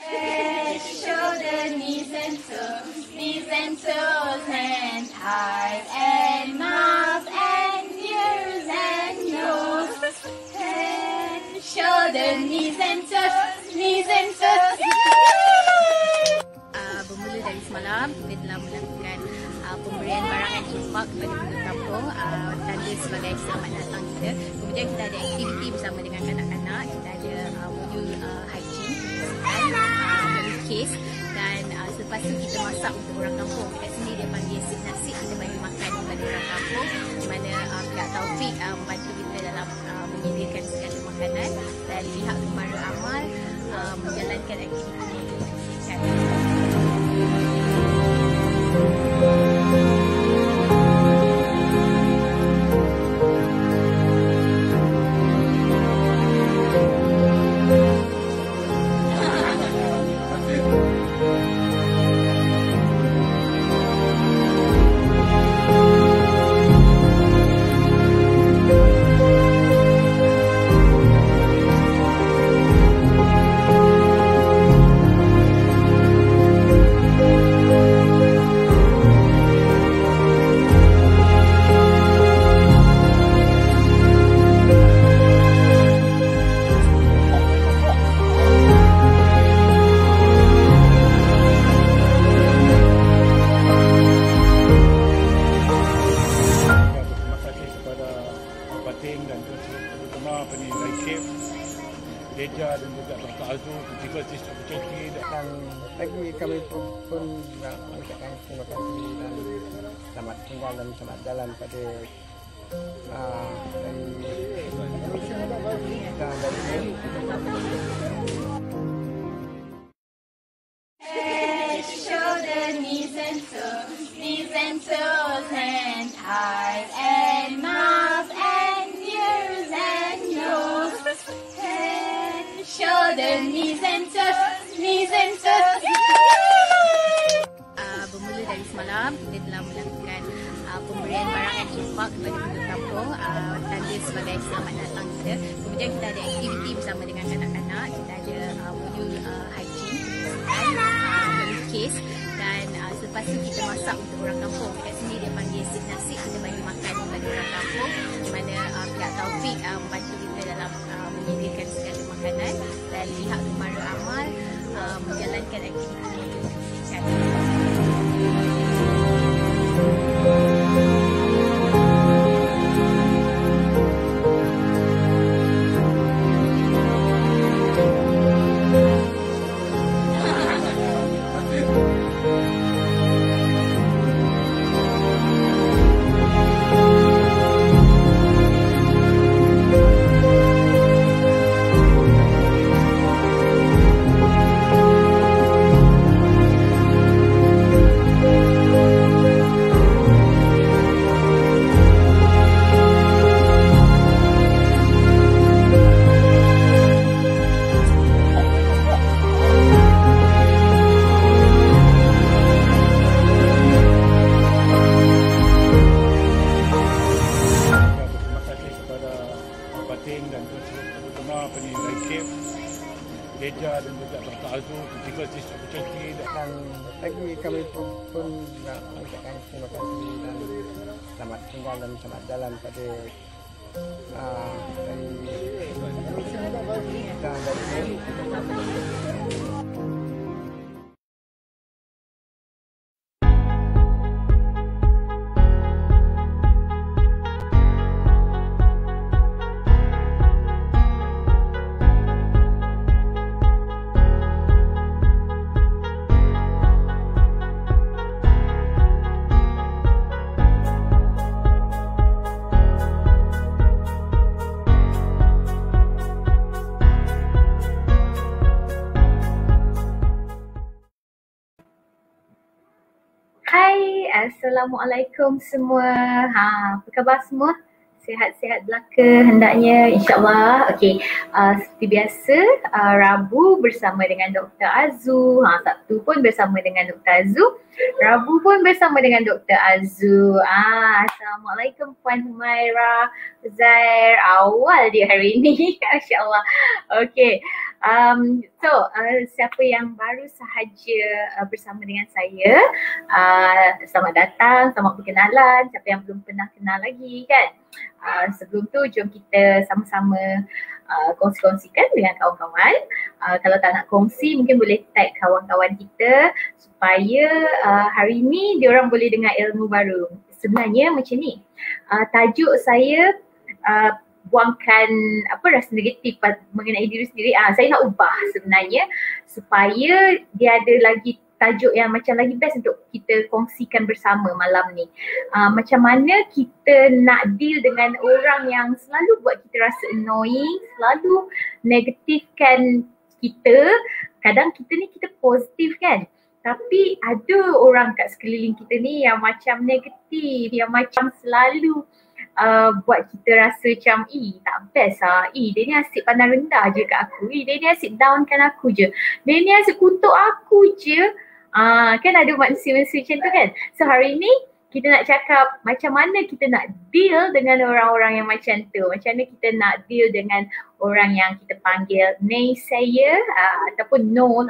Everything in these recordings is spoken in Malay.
Head, shoulder, knees and toes, and eyes and mouth and ears and nose. Head, shoulder, knees and toes, knees and toes. Bermula dari semalam, kita telah melakukan pemberian barang dan infak kepada penduduk kampung, tanda sebagai selamat datang kita. Kemudian kita ada aktiviti bersama dengan kanak-kanak, kita ada modul hygiene, melukis, dan selepas tu kita masak untuk orang kampung. Kat sini dia panggil sip nasi, kita bagi makan kepada orang kampung, di mana pihak Taufik membantu kita dalam menyediakan segala makanan, dan pihak Gemara Amal menjalankan aktiviti ini. Dan terutama penilai KIF, Deja dan juga Dr. Azul to give us this opportunity. Dan lagi kami pun nak mengucapkan terima kasih dan selamat tinggal dan selamat jalan pada Head, shoulder, knees and toes, and eyes and mouth and ears and nose. Head, shoulder, knees and toes, knees and toes. Bermula dari semalam, kita telah melakukan pemberian barang dan infak kepada penduduk kampung, tanda sebagai selamat datang kita. Kemudian kita ada aktiviti bersama dengan kanak-kanak, kita ada modul hygiene, melukis, dan selepas tu kita masak untuk orang kampung. Kat sini dia panggil sip nasi, kita bagi makan kepada orang kampung, di mana pihak Taufik membantu kita dalam menyediakan segala makanan, dan pihak Gemara Amal menjalankan aktiviti ini. Dan terutama penilai KIF, Deja dan juga Dr. Azul to give us this opportunity. Dan lagi kami pun nak mengucapkan terima kasih dan selamat tinggal dan selamat jalan pada Hai, Assalamualaikum semua. Apa khabar semua? Sihat-sihat belaka hendaknya, insyaAllah. Okey, seperti biasa, Rabu bersama dengan Dr. Azu, Sabtu pun bersama dengan Dr. Azu, Rabu pun bersama dengan Dr. Azu. Assalamualaikum Puan Humaira, Zair, awal dia hari ini, insyaAllah. Okey, Siapa yang baru sahaja bersama dengan saya, selamat datang, selamat berkenalan. Siapa yang belum pernah kenal lagi kan. Sebelum tu jom kita sama-sama kongsi-kongsikan dengan kawan-kawan. Kalau tak nak kongsi mungkin boleh tag kawan-kawan kita supaya hari ni diorang boleh dengar ilmu baru. Sebenarnya macam ni, tajuk saya buangkan rasa negatif mengenai diri sendiri. Saya nak ubah sebenarnya supaya dia ada lagi tajuk yang macam lagi best untuk kita kongsikan bersama malam ni. Macam mana kita nak deal dengan orang yang selalu buat kita rasa annoying, selalu negatifkan kita. Kadang kita ni kita positif kan, tapi ada orang kat sekeliling kita ni yang macam negatif, yang macam selalu buat kita rasa macam tak best lah. Dia ni asyik pandang rendah je kat aku. Dia ni asyik downkan aku je. Dia ni asyik kutuk aku je. Kan ada manusia-manusia macam tu kan. So hari ni kita nak cakap macam mana kita nak deal dengan orang-orang yang macam tu. Macam mana kita nak deal dengan orang yang kita panggil naysayer ataupun no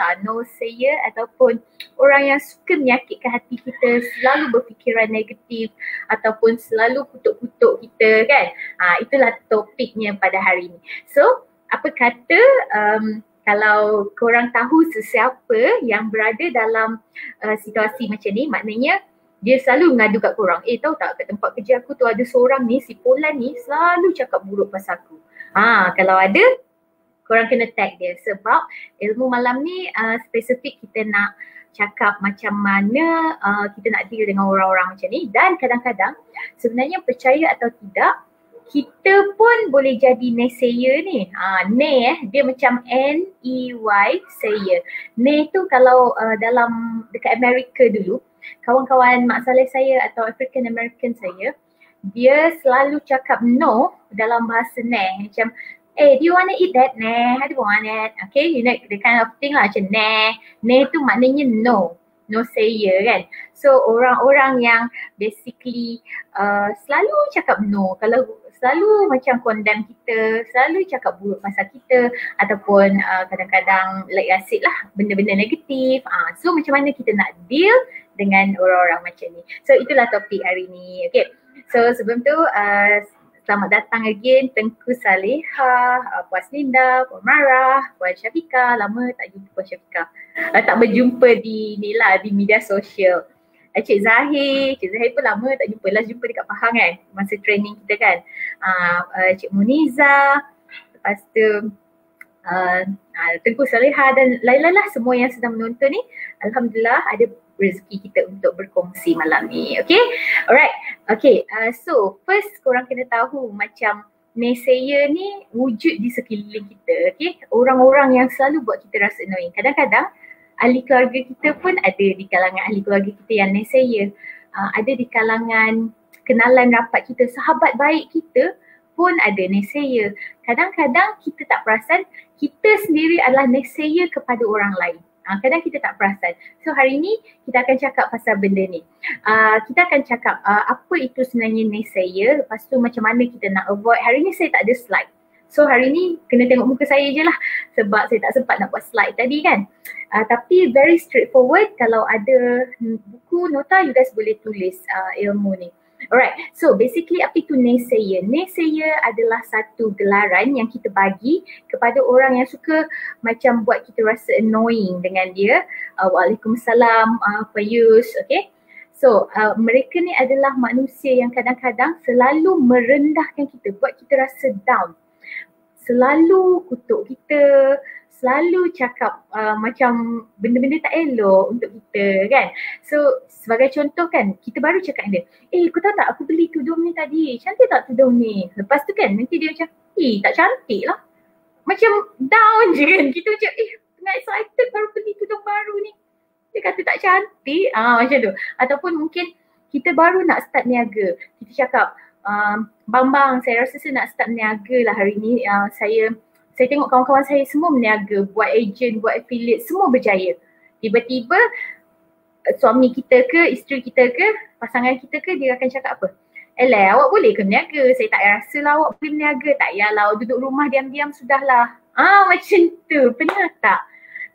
sayer, ataupun orang yang suka menyakitkan hati kita, selalu berfikiran negatif ataupun selalu kutuk-kutuk kita kan. Itulah topiknya pada hari ini. So apa kata kalau korang tahu sesiapa yang berada dalam situasi macam ni, maknanya dia selalu mengadu kat korang. Tahu tak, kat tempat kerja aku tu ada seorang ni, si Polan ni selalu cakap buruk pasal aku. Kalau ada, korang kena tag dia. Sebab ilmu malam ni spesifik kita nak cakap macam mana kita nak deal dengan orang-orang macam ni. Dan kadang-kadang sebenarnya percaya atau tidak, kita pun boleh jadi naysayer ni. Dia macam N-E-Y, sayer. Nay tu kalau dalam dekat Amerika dulu, kawan-kawan Mak Saleh saya atau African American saya, dia selalu cakap no dalam bahasa Nay. Macam, do you want to eat that? Nah, I don't want it. Okay, you know, the kind of thing lah macam nah. Nah tu maknanya no. No sayer kan. So orang-orang yang basically selalu cakap no, kalau selalu macam condemn kita, selalu cakap buruk pasal kita, ataupun kadang-kadang like asyik lah benda-benda negatif. So macam mana kita nak deal dengan orang-orang macam ni. So itulah topik hari ni. Okay. So sebelum tu selamat datang again Tengku Saleha, Puan Linda, Puan Marah, Puan Syafiqah. Lama tak jumpa Puan Syafiqah. Tak berjumpa di media sosial. Cik Zahir pun lama tak jumpa. Last jumpa dekat Pahang kan, masa training kita kan. Cik Muniza, lepas tu Tengku Saleha dan lain-lain lah semua yang sedang menonton ni. Alhamdulillah ada rezeki kita untuk berkongsi malam ni. Okay, alright. Okay, so first korang kena tahu macam naysayer ni wujud di sekeliling kita. Okay, orang-orang yang selalu buat kita rasa annoying. Kadang-kadang ahli keluarga kita pun ada di kalangan ahli keluarga kita yang naysayer. Ada di kalangan kenalan rapat kita, sahabat baik kita pun ada naysayer. Kadang-kadang kita tak perasan kita sendiri adalah naysayer kepada orang lain. Kadang kita tak perasan. So hari ni kita akan cakap pasal benda ni. Kita akan cakap apa itu sebenarnya naysayer, lepas tu macam mana kita nak avoid. Hari ni saya tak ada slide. So hari ni kena tengok muka saya je lah sebab saya tak sempat nak buat slide tadi kan. Tapi very straightforward, kalau ada buku, nota, you guys boleh tulis ilmu ni. Alright, so basically apa itu naysayer? Naysayer adalah satu gelaran yang kita bagi kepada orang yang suka macam buat kita rasa annoying dengan dia. Waalaikumsalam, Fayus, okay. So mereka ni adalah manusia yang kadang-kadang selalu merendahkan kita, buat kita rasa down. Selalu kutuk kita, selalu cakap macam benda-benda tak elok untuk kita kan. So sebagai contoh kan, kita baru cakap dia, kau tahu tak aku beli tudung ni tadi, cantik tak tudung ni? Lepas tu kan nanti dia macam, tak cantik lah. Macam down je kan, kita macam tengah excited baru beli tudung baru ni, dia kata tak cantik, macam tu. Ataupun mungkin kita baru nak start niaga, kita cakap, Bang, saya rasa saya nak start niaga lah hari ni. Saya tengok kawan-kawan saya semua berniaga, buat agent, buat affiliate, semua berjaya. Tiba-tiba suami kita ke, isteri kita ke, pasangan kita ke, dia akan cakap apa? Awak boleh ke berniaga? Saya tak rasa lah awak boleh berniaga. Tak payahlah, duduk rumah diam-diam sudahlah. Macam tu. Pernah tak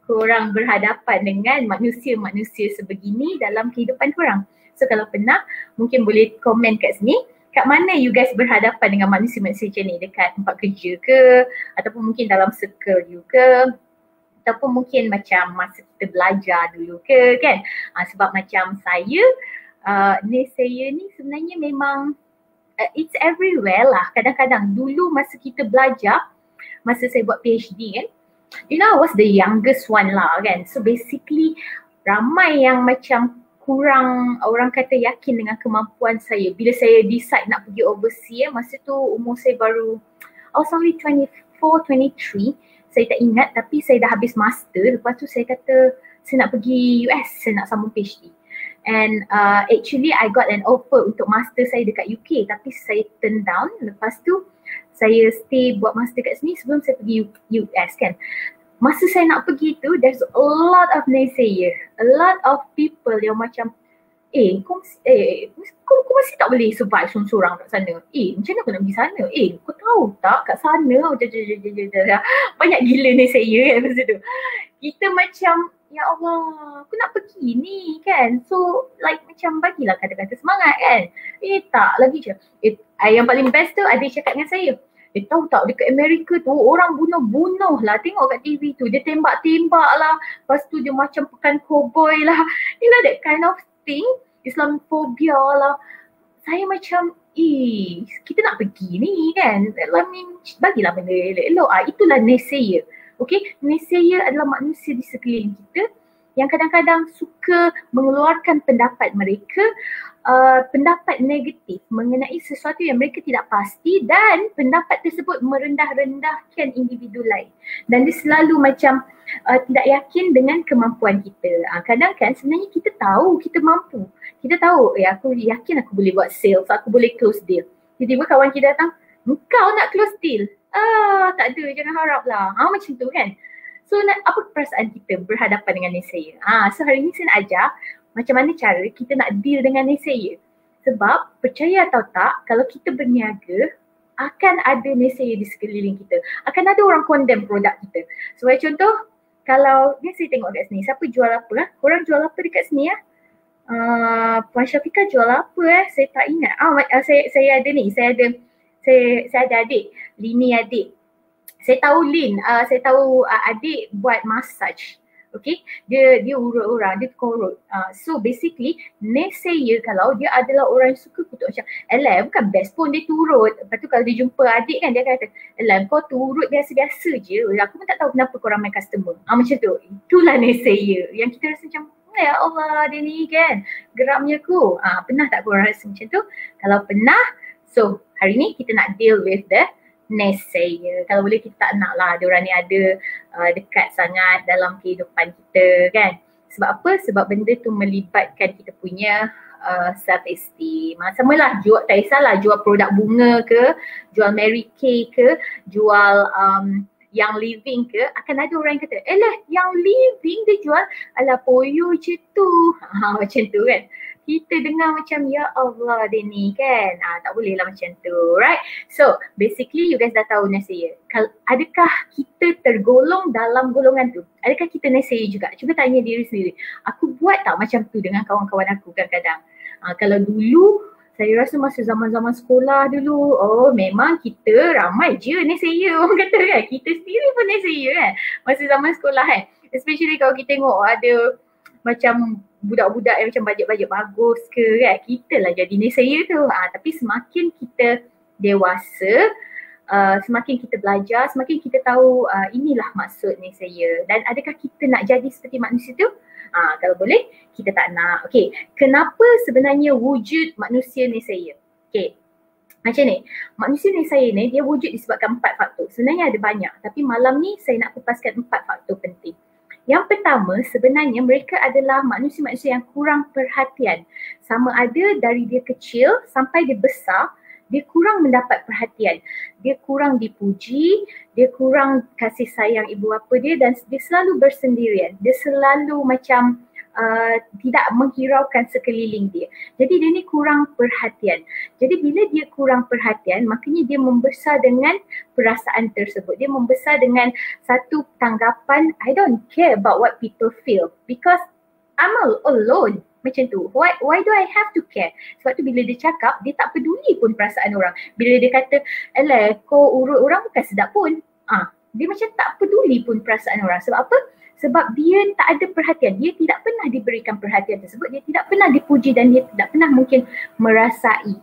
korang berhadapan dengan manusia-manusia sebegini dalam kehidupan korang? So kalau pernah, mungkin boleh komen kat sini. Kat mana you guys berhadapan dengan manusia-manusia macam ni? Dekat tempat kerja ke? Ataupun mungkin dalam circle you ke? Ataupun mungkin macam masa kita belajar dulu ke kan? Sebab macam saya, saya ni sebenarnya memang it's everywhere lah. Kadang-kadang dulu masa kita belajar, masa saya buat PhD kan, you know I was the youngest one lah kan. So basically ramai yang macam kurang orang kata yakin dengan kemampuan saya. Bila saya decide nak pergi overseas, masa tu umur saya baru, I was only 24, 23. Saya tak ingat, tapi saya dah habis master. Lepas tu saya kata saya nak pergi US, saya nak sambung PhD. And actually I got an offer untuk master saya dekat UK, tapi saya turn down. Lepas tu saya stay buat master kat sini sebelum saya pergi US kan. Masa saya nak pergi tu, there's a lot of naysayer, a lot of people yang macam kau masih tak boleh survive seorang-seorang kat sana. Macam mana kau nak pergi sana? Kau tahu tak kat sana banyak gila naysayer kan masa tu. Kita macam, ya Allah, aku nak pergi ni kan. So like macam bagilah kata-kata semangat kan. Tak lagi je. Yang paling best tu ada cakap dengan saya, tahu tak dekat Amerika tu orang bunuh-bunuh lah. Tengok kat TV tu, dia tembak-tembak lah. Lepas tu dia macam pekan cowboy lah. You know that kind of thing. Islamophobia lah. Saya macam, kita nak pergi ni kan. Bagilah benda elok-elok. Itulah naysayer. Okay, naysayer adalah manusia di sekeliling kita yang kadang-kadang suka mengeluarkan pendapat mereka, pendapat negatif mengenai sesuatu yang mereka tidak pasti, dan pendapat tersebut merendah-rendahkan individu lain. Dan dia selalu macam tidak yakin dengan kemampuan kita. Kadang kan sebenarnya kita tahu kita mampu. Kita tahu, aku yakin aku boleh buat sales, aku boleh close deal. Tiba-tiba kawan kita datang, kau nak close deal? Tak ada, jangan harap lah. Macam tu kan. So apa perasaan kita berhadapan dengan naysayer? So hari ni saya nak ajar macam mana cara kita nak deal dengan naysayer. Sebab percaya atau tak, kalau kita berniaga, akan ada naysayer di sekeliling kita. Akan ada orang condemn produk kita. Sebagai contoh, kalau ni saya tengok kat sini, siapa jual apa? Korang jual apa dekat sini ya? Puan Syafiqah jual apa Saya tak ingat. Saya ada ni, saya ada adik, Lini adik. Saya tahu Lin, saya tahu adik buat massage. Okay, dia urut orang, dia tukang urut. So basically naysayer kalau dia adalah orang yang suka kutuk macam, bukan best pun dia turut. Lepas tu kalau dia jumpa adik kan, dia akan kata, kau turut biasa-biasa je, aku pun tak tahu kenapa kau ramai customer. Macam tu, itulah naysayer yang kita rasa macam, ya Allah dia ni kan geramnya ku. Pernah tak korang rasa macam tu? Kalau pernah, so hari ni kita nak deal with the naysayer. Kalau boleh kita tak nak lah diorang ni ada dekat sangat dalam kehidupan kita kan. Sebab apa? Sebab benda tu melibatkan kita punya self esteem. Sama lah, tak kisahlah jual produk bunga ke, jual Mary Kay ke, jual Young Living ke, akan ada orang yang kata, Young Living dia jual ala poyo je tu. Macam tu kan. Kita dengar macam, ya Allah dia ni kan. Tak boleh lah macam tu, right? So basically you guys dah tahu naysayer. Adakah kita tergolong dalam golongan tu? Adakah kita naysayer juga? Cuba tanya diri sendiri. Aku buat tak macam tu dengan kawan-kawan aku kadang-kadang? Kalau dulu, saya rasa masa zaman-zaman sekolah dulu, memang kita ramai je naysayer, orang kata kan. Kita sendiri pun naysayer kan masa zaman sekolah kan. Especially kalau kita tengok ada macam budak-budak yang macam bajet-bajet bagus ke kan, kita lah jadi naysayer tu. Tapi semakin kita dewasa, semakin kita belajar, semakin kita tahu inilah maksud naysayer. Dan adakah kita nak jadi seperti manusia tu? Kalau boleh, kita tak nak. Okay, kenapa sebenarnya wujud manusia naysayer? Okay, macam ni, manusia naysayer ni dia wujud disebabkan 4 faktor. Sebenarnya ada banyak, tapi malam ni saya nak kupaskan 4 faktor penting. Yang pertama, sebenarnya mereka adalah manusia-manusia yang kurang perhatian. Sama ada dari dia kecil sampai dia besar, dia kurang mendapat perhatian. Dia kurang dipuji, dia kurang kasih sayang ibu bapa dia, dan dia selalu bersendirian. Dia selalu macam tidak menghiraukan sekeliling dia. Jadi dia ni kurang perhatian. Jadi bila dia kurang perhatian, makanya dia membesar dengan perasaan tersebut. Dia membesar dengan satu tanggapan, I don't care about what people feel because I'm alone. Macam tu. Why do I have to care? Sebab tu bila dia cakap, dia tak peduli pun perasaan orang. Bila dia kata, alah kau urut orang bukan sedap pun. Dia macam tak peduli pun perasaan orang. Sebab apa? Sebab dia tak ada perhatian. Dia tidak pernah diberikan perhatian tersebut. Dia tidak pernah dipuji dan dia tidak pernah mungkin merasai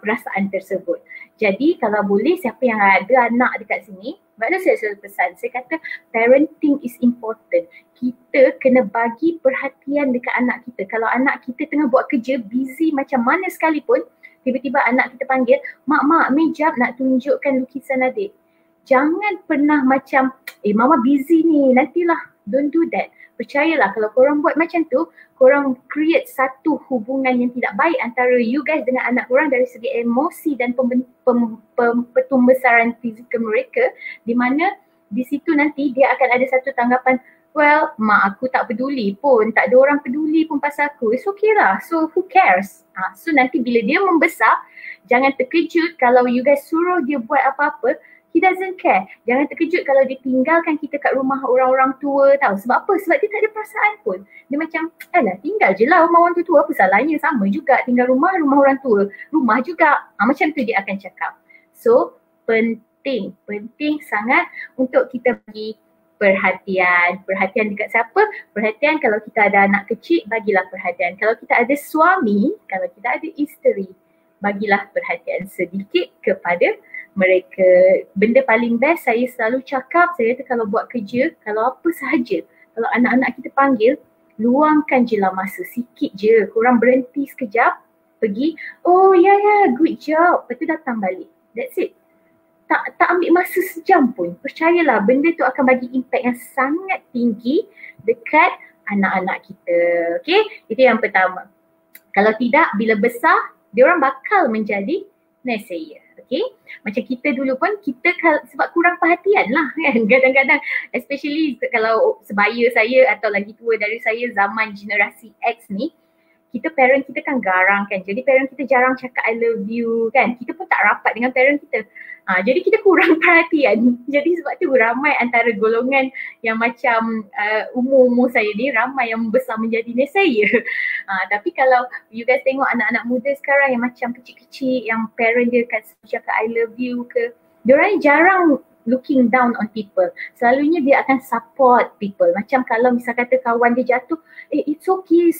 perasaan tersebut. Jadi kalau boleh siapa yang ada anak dekat sini, maknanya saya selalu pesan, saya kata parenting is important. Kita kena bagi perhatian dekat anak kita. Kalau anak kita tengah buat kerja, busy macam mana sekalipun, tiba-tiba anak kita panggil, mak, jap nak tunjukkan lukisan adik. Jangan pernah macam, mama busy ni, nantilah. Don't do that. Percayalah kalau korang buat macam tu, korang create satu hubungan yang tidak baik antara you guys dengan anak korang dari segi emosi dan pembesaran fizikal mereka, di mana di situ nanti dia akan ada satu tanggapan, well, mak aku tak peduli pun, tak ada orang peduli pun pasal aku, it's okay lah, so who cares? So nanti bila dia membesar, jangan terkejut kalau you guys suruh dia buat apa-apa, he doesn't care. Jangan terkejut kalau dia tinggalkan kita kat rumah orang-orang tua, tahu sebab apa? Sebab dia tak ada perasaan pun. Dia macam, alah tinggal je lah rumah orang tua, apa salahnya, sama juga tinggal rumah orang tua, rumah juga. Macam tu dia akan cakap. So penting sangat untuk kita bagi perhatian. Perhatian dekat siapa? Perhatian kalau kita ada anak kecil, bagilah perhatian. Kalau kita ada suami, kalau kita ada isteri, bagilah perhatian sedikit kepada mereka. Benda paling best saya selalu cakap, saya kata kalau buat kerja, kalau apa sahaja, kalau anak-anak kita panggil, luangkan je lah masa sikit je. Korang berhenti sekejap, pergi, oh ya, good job, lepas tu datang balik. That's it. Tak ambil masa sejam pun. Percayalah benda tu akan bagi impact yang sangat tinggi dekat anak-anak kita. Okay, itu yang pertama. Kalau tidak, bila besar, diorang bakal menjadi naysayer. Okay, macam kita dulu pun kita sebab kurang perhatian lah kan, kadang-kadang especially kalau sebaya saya atau lagi tua dari saya zaman generasi X ni, parent kita kan garang kan, jadi parent kita jarang cakap I love you kan, kita pun tak rapat dengan parent kita. Jadi kita kurang perhatian, jadi sebab tu ramai antara golongan yang macam umur-umur saya ni, ramai yang besar menjadi naysayer. Tapi kalau you guys tengok anak-anak muda sekarang yang macam kecil-kecil, yang parent dia kasi cakap I love you ke, diorang jarang looking down on people. Selalunya dia akan support people. Macam kalau misal kata kawan dia jatuh, it's okay,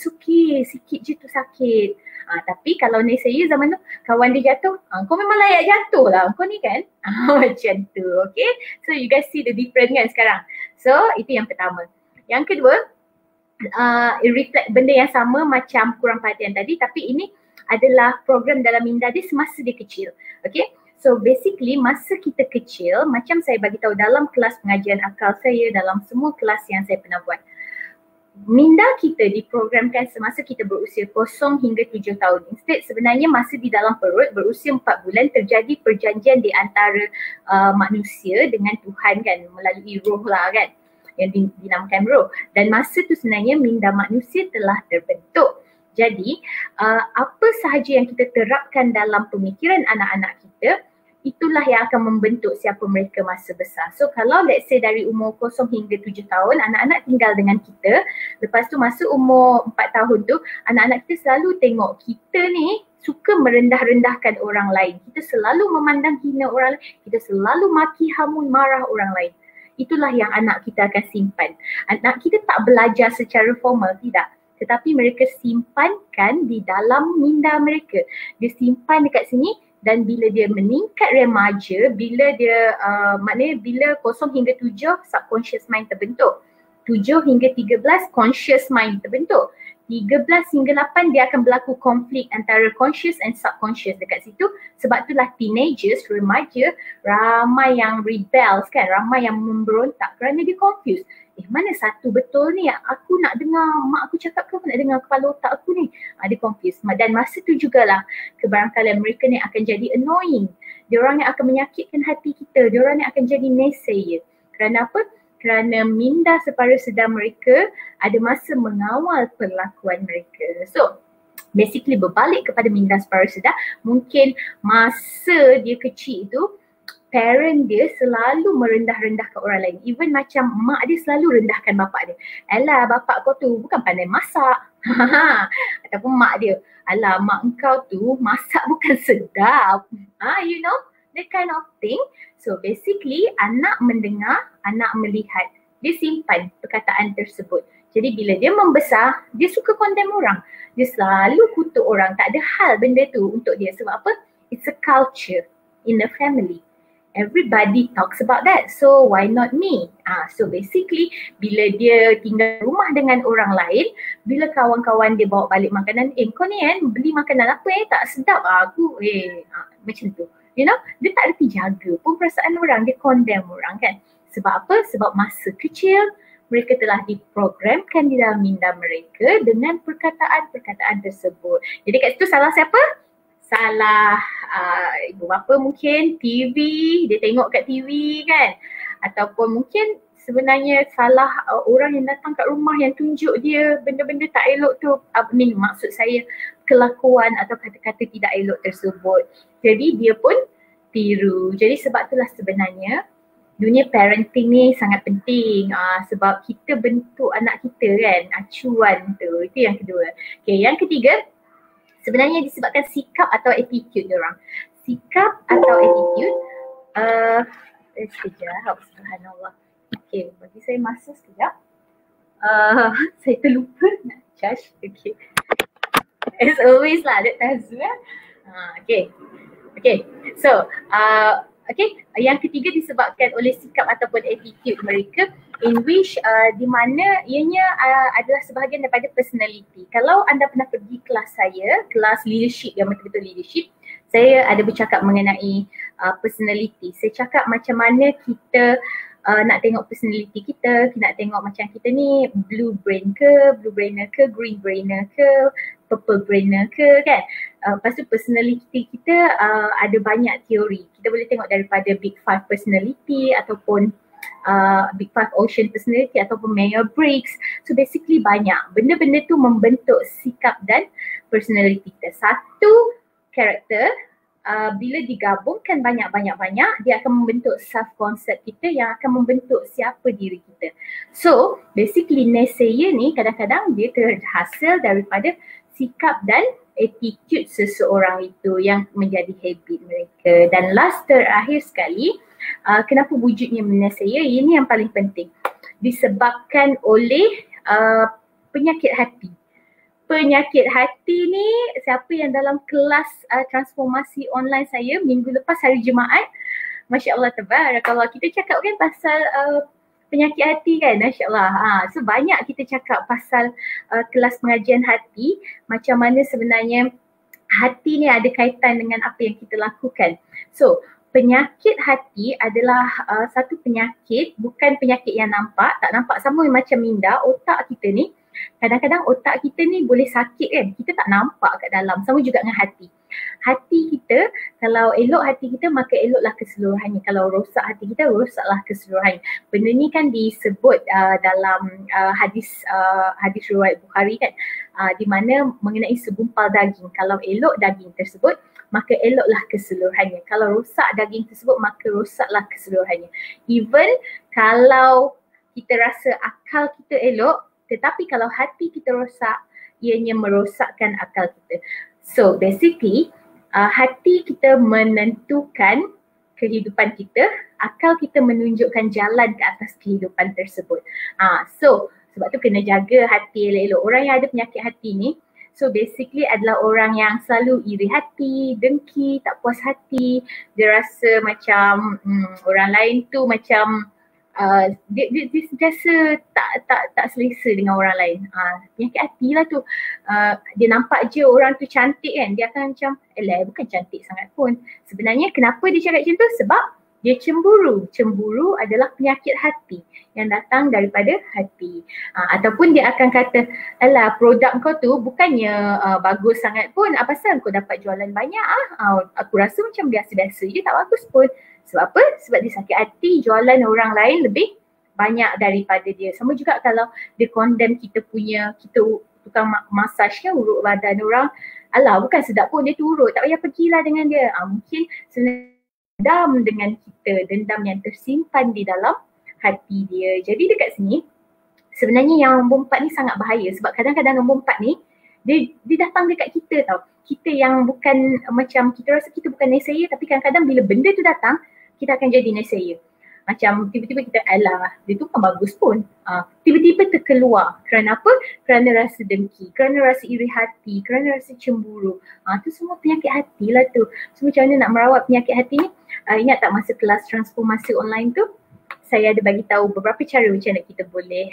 sikit je tu sakit. Tapi kalau naysayer zaman tu, kawan dia jatuh, kau memang layak jatuh lah, kau ni kan. Macam tu, okay. So you guys see the difference kan sekarang. So itu yang pertama. Yang kedua, reflect benda yang sama macam kurang perhatian tadi, tapi ini adalah program dalam minda dia semasa dia kecil. Okay. So basically masa kita kecil, macam saya bagi tahu dalam kelas pengajian akal saya, dalam semua kelas yang saya pernah buat, minda kita diprogramkan semasa kita berusia 0 hingga 7 tahun. Instead sebenarnya masa di dalam perut berusia 4 bulan terjadi perjanjian di antara manusia dengan Tuhan kan, melalui roh lah kan, yang dinamakan roh. Dan masa tu sebenarnya minda manusia telah terbentuk. Jadi apa sahaja yang kita terapkan dalam pemikiran anak-anak kita, itulah yang akan membentuk siapa mereka masa besar. So kalau let's say dari umur 0 hingga 7 tahun, anak-anak tinggal dengan kita. Lepas tu masa umur 4 tahun tu, anak-anak kita selalu tengok kita ni suka merendah-rendahkan orang lain. Kita selalu memandang hina orang lain. Kita selalu maki, hamun, marah orang lain. Itulah yang anak kita akan simpan. Anak kita tak belajar secara formal, tidak. Tetapi mereka simpankan di dalam minda mereka. Dia simpan dekat sini. Dan bila dia meningkat remaja, bila dia maknanya bila 0 hingga 7 subconscious mind terbentuk, 7 hingga 13 conscious mind terbentuk, 13 hingga 8 dia akan berlaku konflik antara conscious and subconscious dekat situ. Sebab itulah teenagers, remaja, ramai yang rebels kan, ramai yang memberontak kerana dia confused. Mana satu betul ni, aku nak dengar mak aku cakap ke aku nak dengar kepala otak aku ni? Dia confused. Dan masa tu jugalah kebarangkalian mereka ni akan jadi annoying. Diorang yang akan menyakitkan hati kita, diorang yang akan jadi naysayer. Kerana apa? kerana minda separuh sedar mereka ada masa mengawal perlakuan mereka. So basically berbalik kepada minda separuh sedar, mungkin masa dia kecil tu parent dia selalu merendah-rendahkan orang lain. Even macam mak dia selalu rendahkan bapak dia. Alah, bapak kau tu bukan pandai masak. Ataupun mak dia, alah mak engkau tu masak bukan sedap. You know, that kind of thing. So basically anak mendengar, anak melihat, dia simpan perkataan tersebut. Jadi bila dia membesar, dia suka condemn orang. Dia selalu kutuk orang. Tak ada hal benda tu untuk dia. Sebab apa? It's a culture in the family. Everybody talks about that. So why not me? So basically bila dia tinggal rumah dengan orang lain, bila kawan-kawan dia bawa balik makanan, kau ni beli makanan apa tak sedap aku macam tu. You know, dia tak reti jaga pun perasaan orang, dia condemn orang kan. Sebab apa? Sebab masa kecil mereka telah diprogramkan di dalam minda mereka dengan perkataan-perkataan tersebut. Jadi kat situ salah siapa? Salah ibu bapa mungkin, TV, dia tengok kat TV kan. Ataupun mungkin sebenarnya salah orang yang datang kat rumah yang tunjuk dia benda-benda tak elok tu. Maksud saya kelakuan atau kata-kata tidak elok tersebut. Jadi dia pun tiru. Jadi sebab itulah sebenarnya dunia parenting ni sangat penting sebab kita bentuk anak kita kan, acuan tu. Itu yang kedua. Okay, yang ketiga, sebenarnya disebabkan sikap atau attitude diorang. Sikap atau attitude, sekejap, subhanallah. Okay, bagi saya masa sekejap. Saya terlupa nak charge. Okay. As always lah, ada tazu Okay, so yang ketiga disebabkan oleh sikap ataupun attitude mereka in which di mana ianya adalah sebahagian daripada personality. Kalau anda pernah pergi kelas saya, kelas leadership yang betul-betul leadership, saya ada bercakap mengenai personality. Saya cakap macam mana kita nak tengok personality kita nak tengok macam kita ni blue brainer ke, green brainer ke, purple brainer ke kan. Lepas tu personality kita ada banyak teori. Kita boleh tengok daripada Big Five personality ataupun Big Five Ocean personality ataupun Myers-Briggs. So basically banyak. Benda-benda tu membentuk sikap dan personality kita. Satu karakter bila digabungkan banyak-banyak, dia akan membentuk self-concept kita yang akan membentuk siapa diri kita. So basically naysayer ni kadang-kadang dia terhasil daripada sikap dan attitude seseorang itu yang menjadi habit mereka. Dan last terakhir sekali, kenapa wujudnya naysayer, ini yang paling penting. Disebabkan oleh penyakit hati. Penyakit hati ni, siapa yang dalam kelas transformasi online saya minggu lepas hari Jumaat, Masya Allah tabarakallah, kita cakap kan pasal penyakit hati kan, Masya Allah. So banyak kita cakap pasal kelas pengajian hati, macam mana sebenarnya hati ni ada kaitan dengan apa yang kita lakukan. So penyakit hati adalah satu penyakit, bukan penyakit yang nampak, tak nampak sama macam minda, otak kita ni. Kadang-kadang otak kita ni boleh sakit kan, kita tak nampak kat dalam. Sama juga dengan hati. Hati kita, kalau elok hati kita maka eloklah keseluruhannya. Kalau rosak hati kita, rosaklah keseluruhannya. Benda ni kan disebut dalam hadis riwayat Bukhari kan, di mana mengenai segumpal daging. Kalau elok daging tersebut, maka eloklah keseluruhannya. Kalau rosak daging tersebut, maka rosaklah keseluruhannya. Even kalau kita rasa akal kita elok, tetapi kalau hati kita rosak, ianya merosakkan akal kita. So basically, hati kita menentukan kehidupan kita, akal kita menunjukkan jalan ke atas kehidupan tersebut. So sebab tu kena jaga hati elok-elok. Orang yang ada penyakit hati ni, so basically adalah orang yang selalu iri hati, dengki, tak puas hati. Dia rasa macam orang lain tu macam dia sentiasa tak selesa dengan orang lain. Penyakit hati lah tu. Dia nampak je orang tu cantik kan, dia akan macam bukan cantik sangat pun. Sebenarnya kenapa dia cakap macam tu? Sebab dia cemburu. Cemburu adalah penyakit hati yang datang daripada hati. Ataupun dia akan kata, alah produk kau tu bukannya bagus sangat pun, apa pasal kau dapat jualan banyak aku rasa macam biasa-biasa je, tak bagus pun. Sebab apa? Sebab dia sakit hati, jualan orang lain lebih banyak daripada dia. Sama juga kalau dia condemn kita tukang masaj kan, urut badan orang, alah bukan sedap pun dia turut, tak payah pergilah dengan dia. Mungkin sebenarnya dendam dengan kita, dendam yang tersimpan di dalam hati dia. Jadi dekat sini sebenarnya yang nombor 4 ni sangat bahaya, sebab kadang-kadang nombor 4 ni dia datang dekat kita tau. Kita yang bukan macam, kita rasa kita bukan naysaya, tapi kadang-kadang bila benda tu datang, kita akan jadi naysaya. Macam tiba-tiba kita, alah dia tu kan bagus pun. Tiba-tiba terkeluar. Kerana apa? Kerana rasa dengki, kerana rasa iri hati, kerana rasa cemburu. Tu semua penyakit hati lah tu. So macam mana nak merawat penyakit hati ni? Ingat tak masa kelas transformasi online tu, saya ada bagi tahu beberapa cara macam mana kita boleh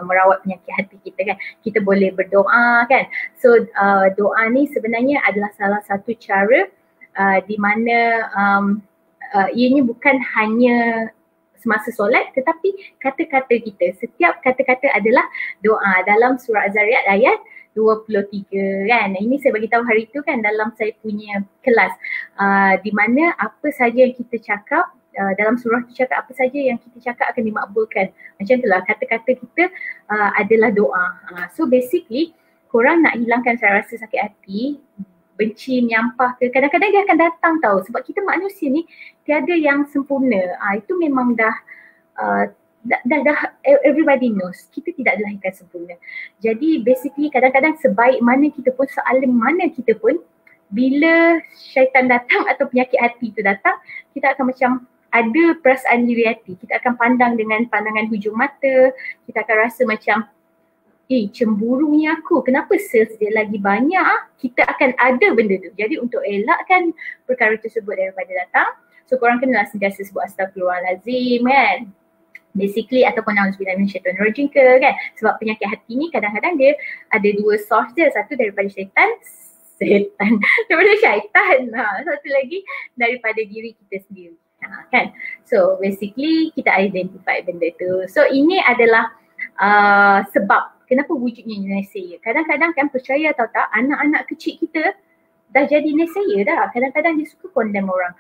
merawat penyakit hati kita kan. Kita boleh berdoa kan. So doa ni sebenarnya adalah salah satu cara di mana ianya bukan hanya semasa solat, tetapi kata-kata kita, setiap kata-kata adalah doa. Dalam surah Az-Zariyat ayat 23 kan. Ini saya bagi tahu hari tu kan dalam saya punya kelas, di mana apa saja yang kita cakap dalam surah tu cakap apa saja yang kita cakap akan dimakbulkan. Macam itulah kata-kata kita adalah doa. So basically korang nak hilangkan saya rasa sakit hati, benci, menyampah ke, kadang-kadang dia akan datang tau, sebab kita manusia ni tiada yang sempurna. Itu memang dah everybody knows, kita tidak dilahirkan sempurna. Jadi basically kadang-kadang sebaik mana kita pun, sealim mana kita pun, bila syaitan datang atau penyakit hati tu datang, kita akan macam ada perasaan iri hati. Kita akan pandang dengan pandangan hujung mata, kita akan rasa macam cemburunya aku, kenapa sales dia lagi banyak? Kita akan ada benda tu. Jadi untuk elakkan perkara tersebut daripada datang, so korang kenalah sentiasa sebut astagfirullahalazim kan, basically, ataupun na'udzubillah minasyaitonirrajim ke kan. Sebab penyakit hati ni kadang-kadang dia ada dua source dia, satu daripada syaitan daripada syaitan, satu lagi daripada diri kita sendiri kan. So basically kita identify benda tu. So ini adalah sebab kenapa wujudnya naysaya. Kadang-kadang kan, percaya atau tak, anak-anak kecil kita dah jadi naysaya dah. Kadang-kadang dia suka condemn orang.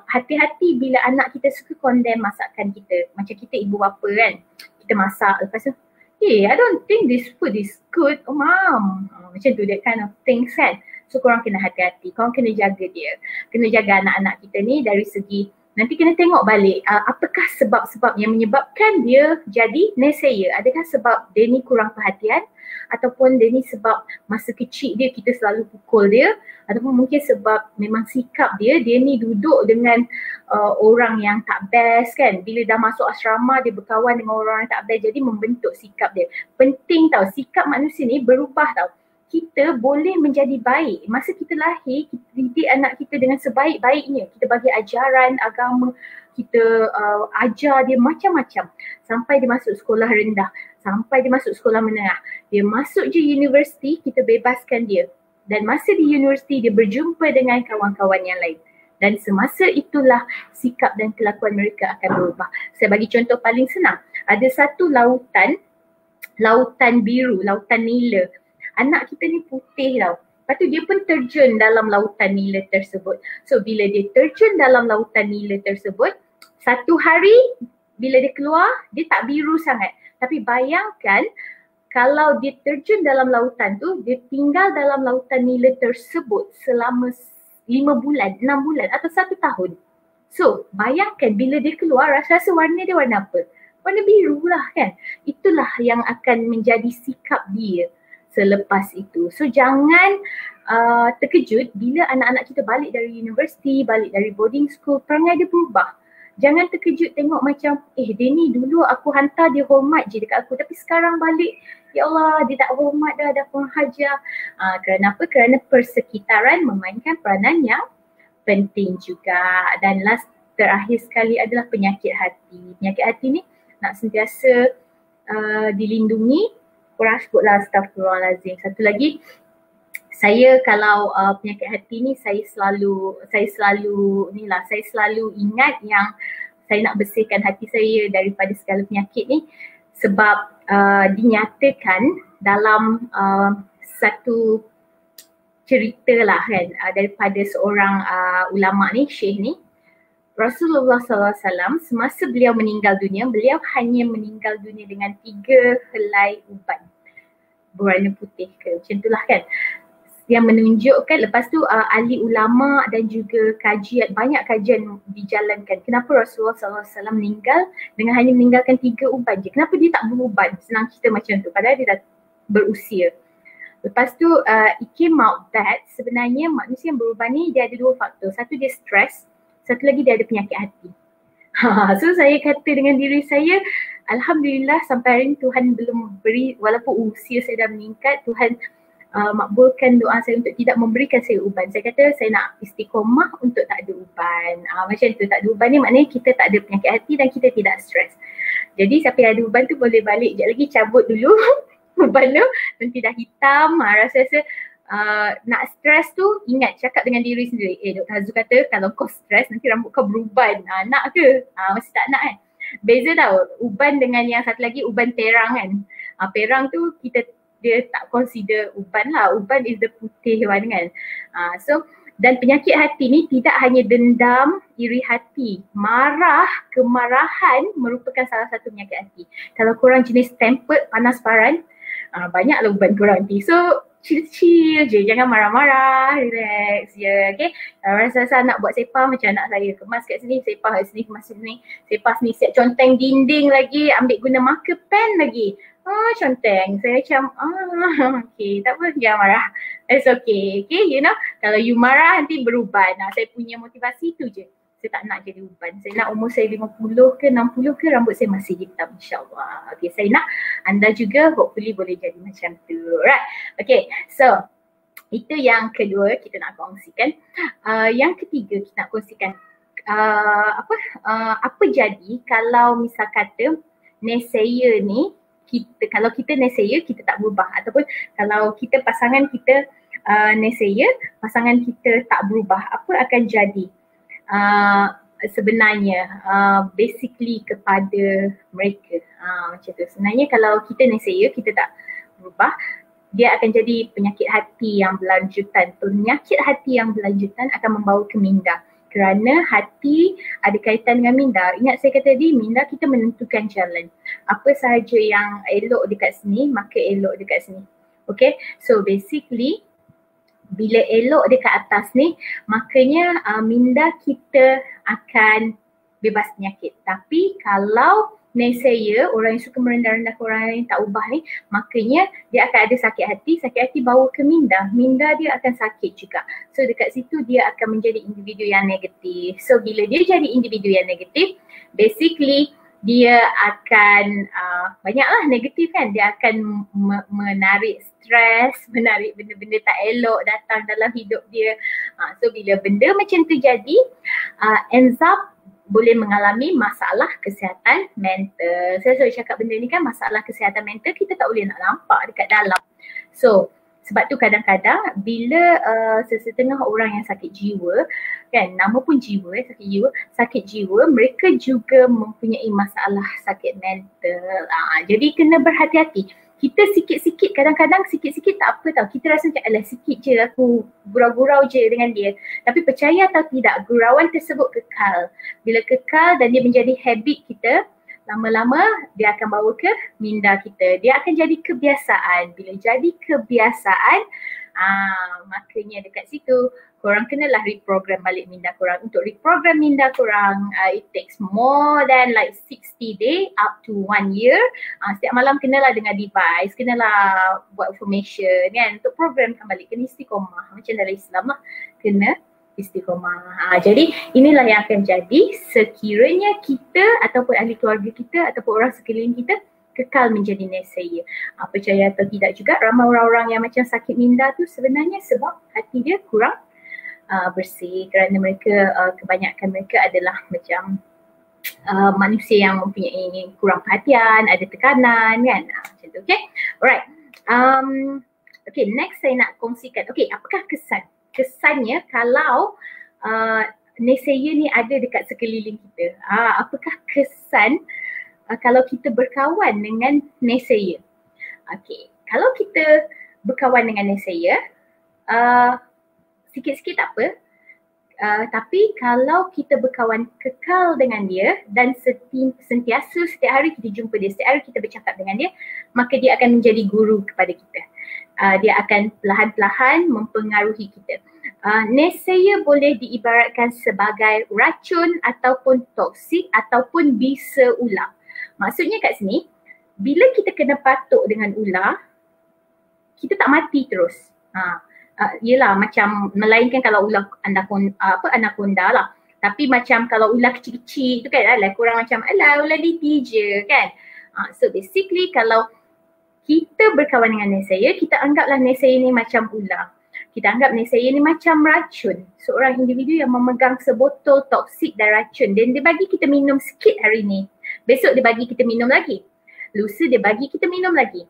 Hati-hati bila anak kita suka condemn masakan kita. Macam kita ibu bapa kan, kita masak lepas tu, I don't think this food is good, oh mom. Macam tu, that kind of things kan. So korang kena hati-hati, korang kena jaga dia. Kena jaga anak-anak kita ni dari segi, nanti kena tengok balik apakah sebab-sebab yang menyebabkan dia jadi naysaya. Adakah sebab dia ni kurang perhatian, ataupun dia ni sebab masa kecil dia kita selalu pukul dia, ataupun mungkin sebab memang sikap dia ni duduk dengan orang yang tak best kan. Bila dah masuk asrama dia berkawan dengan orang yang tak best, jadi membentuk sikap dia. Penting tau, sikap manusia ni berubah tau. Kita boleh menjadi baik. Masa kita lahir, kita didik anak kita dengan sebaik-baiknya. Kita bagi ajaran agama, kita ajar dia macam-macam. Sampai dia masuk sekolah rendah, sampai dia masuk sekolah menengah. Dia masuk je universiti, kita bebaskan dia. Dan masa di universiti dia berjumpa dengan kawan-kawan yang lain. Dan semasa itulah sikap dan kelakuan mereka akan berubah. Saya bagi contoh paling senang. Ada satu lautan biru, lautan nila. Anak kita ni putih tau. Lepas tu dia pun terjun dalam lautan nila tersebut. So bila dia terjun dalam lautan nila tersebut, satu hari bila dia keluar, dia tak biru sangat. Tapi bayangkan kalau dia terjun dalam lautan tu, dia tinggal dalam lautan nila tersebut selama 5 bulan, 6 bulan atau 1 tahun. So bayangkan bila dia keluar, rasa warna dia warna apa? Warna biru lah kan. Itulah yang akan menjadi sikap dia selepas itu. So jangan terkejut bila anak-anak kita balik dari universiti, balik dari boarding school, perangai dia berubah. Jangan terkejut tengok macam dia ni dulu aku hantar dia hormat je dekat aku, tapi sekarang balik, ya Allah dia tak hormat dah kurang hajar. Kerana apa? Kerana persekitaran memainkan peranan yang penting juga. Dan last, terakhir sekali adalah penyakit hati. Penyakit hati ni nak sentiasa dilindungi. Korang sebutlah astagfirullahalazim. Satu lagi, saya kalau penyakit hati ni saya selalu ingat yang saya nak bersihkan hati saya daripada segala penyakit ni, sebab dinyatakan dalam satu cerita lah kan, daripada seorang ulama ni, syekh ni, Rasulullah SAW semasa beliau meninggal dunia, beliau hanya meninggal dunia dengan 3 helai uban berwarna putih ke, macam itulah kan. Yang menunjukkan lepas tu ahli ulama dan juga banyak kajian dijalankan. Kenapa Rasulullah SAW meninggal dengan hanya meninggalkan 3 uban je? Kenapa dia tak beruban? Senang cerita macam tu padahal dia dah berusia. Lepas tu it came out that sebenarnya manusia yang beruban ni dia ada 2 faktor. Satu dia stres, satu lagi dia ada penyakit hati. So saya kata dengan diri saya, Alhamdulillah sampai hari ni Tuhan belum beri, walaupun usia saya dah meningkat, Tuhan makbulkan doa saya untuk tidak memberikan saya uban. Saya kata saya nak istiqomah untuk tak ada uban. Macam tu, tak ada uban ni maknanya kita tak ada penyakit hati dan kita tidak stres. Jadi siapa yang ada uban tu boleh balik sekejap lagi cabut dulu uban tu, nanti dah hitam. Rasa-rasa nak stres tu ingat cakap dengan diri sendiri, Dr. Hazu kata kalau kau stres nanti rambut kau beruban. Nak ke? Masih tak nak kan? Beza tau uban dengan yang satu lagi, uban perang kan. Perang tu dia tak consider uban lah. Uban is the putih one kan. So dan penyakit hati ni tidak hanya dendam, iri hati, marah, kemarahan merupakan salah satu penyakit hati. Kalau korang jenis tempered, panas paran, banyaklah uban korang nanti. So chill je, jangan marah-marah, relax je, okay. Rasa-rasa nak buat sepah macam anak saya, kemas kat sini, sepah kat sini, kemas kat sini, sepah sini, siap conteng dinding lagi, ambil guna marker pen lagi. Conteng. Saya macam, okay, tak apa, jangan marah. It's okay, you know. Kalau you marah nanti beruban. Saya punya motivasi tu je. Saya tak nak jadi uban. Saya nak umur saya 50 ke 60 ke rambut saya masih hitam, insyaAllah. Okay, saya nak anda juga hopefully boleh jadi macam tu. Right, okay. So, itu yang kedua kita nak kongsikan. Yang ketiga kita nak kongsikan apa jadi kalau misal kata naysayer ni, kalau kita naysayer kita tak berubah, ataupun kalau kita pasangan kita naysayer, pasangan kita tak berubah, apa akan jadi sebenarnya basically kepada mereka. Macam tu. Sebenarnya kalau kita naysayer, kita tak berubah, dia akan jadi penyakit hati yang berlanjutan. Penyakit hati yang berlanjutan akan membawa ke minda. Kerana hati ada kaitan dengan minda. Ingat saya kata tadi, minda kita menentukan jalan. Apa sahaja yang elok dekat sini, maka elok dekat sini. Okay, so basically bila elok dekat atas ni, makanya minda kita akan bebas penyakit. Tapi kalau naysayer, orang yang suka merendah-rendahkan orang yang tak ubah ni, makanya dia akan ada sakit hati bawa ke minda, minda dia akan sakit juga. So dekat situ dia akan menjadi individu yang negatif. So bila dia jadi individu yang negatif, basically dia akan banyaklah negatif kan, dia akan menarik stres, menarik benda-benda tak elok datang dalam hidup dia. So bila benda macam tu jadi, ends up boleh mengalami masalah kesihatan mental. Saya selalu cakap benda ni kan, masalah kesihatan mental kita tak boleh nak nampak dekat dalam. So sebab tu kadang-kadang bila sesetengah orang yang sakit jiwa kan, nama pun jiwa, sakit jiwa, mereka juga mempunyai masalah sakit mental. Jadi kena berhati-hati. Kita sikit-sikit, kadang-kadang sikit-sikit tak apa tau. Kita rasa macam alah sikit je aku gurau-gurau je dengan dia. Tapi percaya atau tidak, gurauan tersebut kekal. Bila kekal dan dia menjadi habit kita, lama-lama dia akan bawa ke minda kita. Dia akan jadi kebiasaan. Bila jadi kebiasaan, makanya dekat situ korang kenalah reprogram balik minda korang. Untuk reprogram minda korang, it takes more than like 60 days up to 1 year. Setiap malam kenalah dengan device, kenalah buat formation kan, untuk programkan balik. Kena istiqomah, macam dalam Islam lah, kena istiqomah. Jadi inilah yang akan jadi sekiranya kita ataupun ahli keluarga kita ataupun orang sekeliling kita kekal menjadi naysayer. Percaya atau tidak juga, ramai orang-orang yang macam sakit minda tu sebenarnya sebab hati dia kurang bersih, kerana mereka kebanyakan mereka adalah macam manusia yang mempunyai kurang perhatian, ada tekanan kan, macam tu. Okay, alright. Okay, next saya nak kongsikan, okay, apakah kesannya kalau naysayer ni ada dekat sekeliling kita. Apakah kesan kalau kita berkawan dengan naysayer? Okay, kalau kita berkawan dengan naysayer, sikit-sikit tak apa. Tapi kalau kita berkawan kekal dengan dia dan sentiasa setiap hari kita jumpa dia, setiap hari kita bercakap dengan dia, maka dia akan menjadi guru kepada kita. Dia akan perlahan-lahan mempengaruhi kita. Naysayer boleh diibaratkan sebagai racun ataupun toksik ataupun bisa ular. Maksudnya kat sini, bila kita kena patuk dengan ular, kita tak mati terus. Yelah macam melainkan kalau ular anaconda lah. Tapi macam kalau ular kecil-kecil tu kan kurang macam ular liti je kan. So basically kalau kita berkawan dengan naysayer, kita anggaplah naysayer ni macam ular. Kita anggap naysayer ni macam racun. Seorang individu yang memegang sebotol toksik dan racun. Dan dia bagi kita minum sikit hari ni. Besok dia bagi kita minum lagi. Lusa dia bagi kita minum lagi.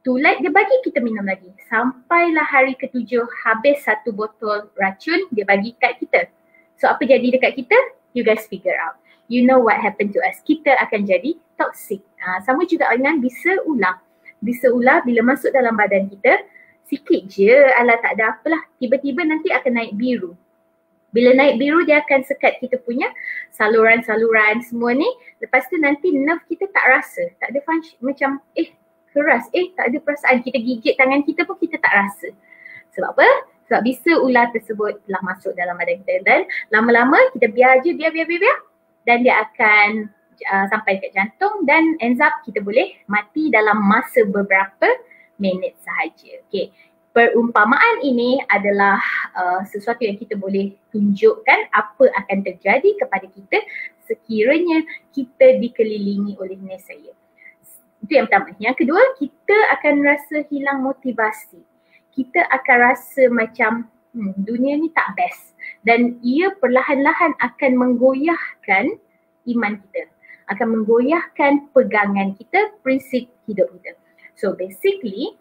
Tonight dia bagi kita minum lagi. Sampailah hari ke-7 habis satu botol racun dia bagi kat kita. So apa jadi dekat kita? You guys figure out. You know what happened to us. Kita akan jadi toxic. Sama juga dengan bisa ular. Bisa ular bila masuk dalam badan kita, sikit je alah tak ada apalah. Tiba-tiba nanti akan naik biru. Bila naik biru dia akan sekat kita punya saluran-saluran semua ni. Lepas tu nanti nerve kita tak rasa. Tak ada function macam keras, tak ada perasaan. Kita gigit tangan kita pun kita tak rasa. Sebab apa? Sebab bisa ular tersebut telah masuk dalam badan kita. Dan lama-lama kita biar je, biar. Dan dia akan sampai ke jantung dan ends up kita boleh mati dalam masa beberapa minit sahaja. Okay. Perumpamaan ini adalah sesuatu yang kita boleh tunjukkan apa akan terjadi kepada kita sekiranya kita dikelilingi oleh naysayer. Itu yang pertama. Yang kedua, kita akan rasa hilang motivasi. Kita akan rasa macam dunia ni tak best. Dan ia perlahan-lahan akan menggoyahkan iman kita. Akan menggoyahkan pegangan kita, prinsip hidup kita. So basically,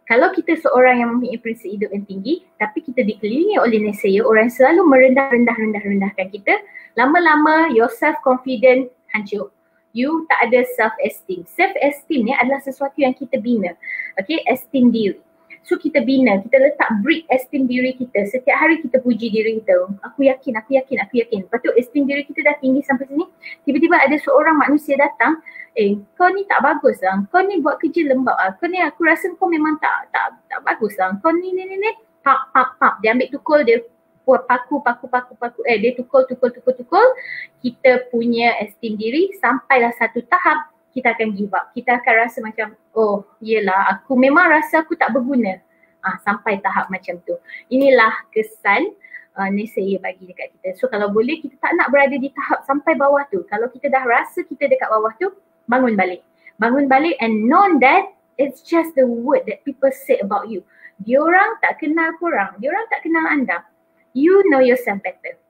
kalau kita seorang yang mempunyai prinsip hidup yang tinggi, tapi kita dikelilingi oleh naysayer, orang yang selalu merendahkan kita, lama-lama your self-confidence hancur. You tak ada self-esteem. Self-esteem ni adalah sesuatu yang kita bina. Okay, esteem diri. So kita bina, kita letak brick esteem diri kita. Setiap hari kita puji diri kita. Aku yakin. Lepas tu esteem diri kita dah tinggi sampai sini. Tiba-tiba ada seorang manusia datang, kau ni tak bagus lah. Kau ni buat kerja lembab lah. Kau ni aku rasa kau memang tak bagus lah. Kau ni. Pap. Dia ambil tukul, dia paku. Dia tukul. Kita punya esteem diri sampailah satu tahap kita akan give up. Kita akan rasa macam, oh yelah aku memang rasa aku tak berguna. Sampai tahap macam tu. Inilah kesan naysayer bagi dekat kita. So kalau boleh kita tak nak berada di tahap sampai bawah tu. Kalau kita dah rasa kita dekat bawah tu, bangun balik and know that it's just the word that people say about you. Diorang tak kenal korang, diorang tak kenal anda. You know yourself better.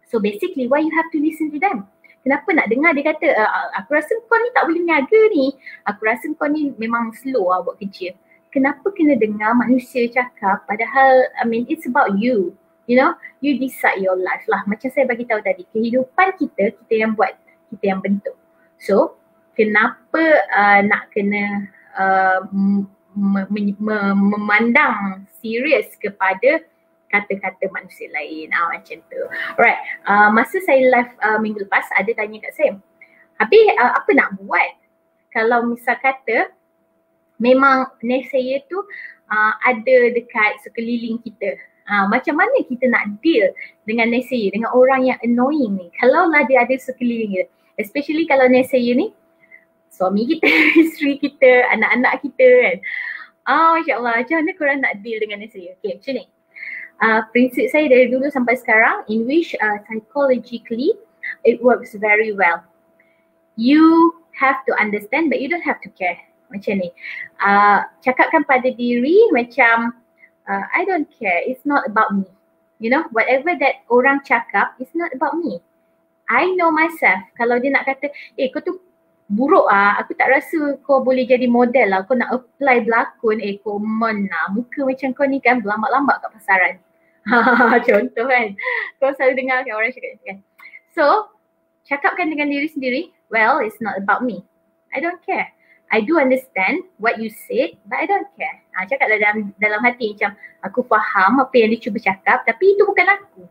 So basically why you have to listen to them? Kenapa nak dengar dia kata, aku rasa kau ni tak boleh niaga ni. Aku rasa kau ni memang slow lah buat kerja. Kenapa kena dengar manusia cakap padahal, it's about you. You know, you decide your life lah. Macam saya bagi tahu tadi, kehidupan kita yang buat, kita yang bentuk. So, kenapa nak kena memandang serius kepada kata-kata manusia lain, macam tu. Alright, masa saya live minggu lepas ada tanya kat saya, habis apa nak buat kalau misal kata memang naysayer tu ada dekat sekeliling kita. Macam mana kita nak deal dengan naysayer, dengan orang yang annoying ni kalau lah dia ada sekeliling kita, especially kalau naysayer ni suami kita, isteri kita, anak-anak kita kan. Masya Allah, macam mana korang nak deal dengan naysayer? Okay, macam ni. Prinsip saya dari dulu sampai sekarang, in which psychologically it works very well. You have to understand but you don't have to care. Macam ni. Cakapkan pada diri macam I don't care, it's not about me. You know, whatever that orang cakap, it's not about me. I know myself. Kalau dia nak kata, kau tu buruk aku tak rasa kau boleh jadi model lah, kau nak apply berlakon, common lah, muka macam kau ni kan berlambak-lambak kat pasaran. Contoh kan, kau selalu dengar kan orang cakap kan. So, cakapkan dengan diri sendiri, well, it's not about me. I don't care. I do understand what you said, but I don't care. Cakap dalam hati macam, aku faham apa yang dia cuba cakap, tapi itu bukan aku.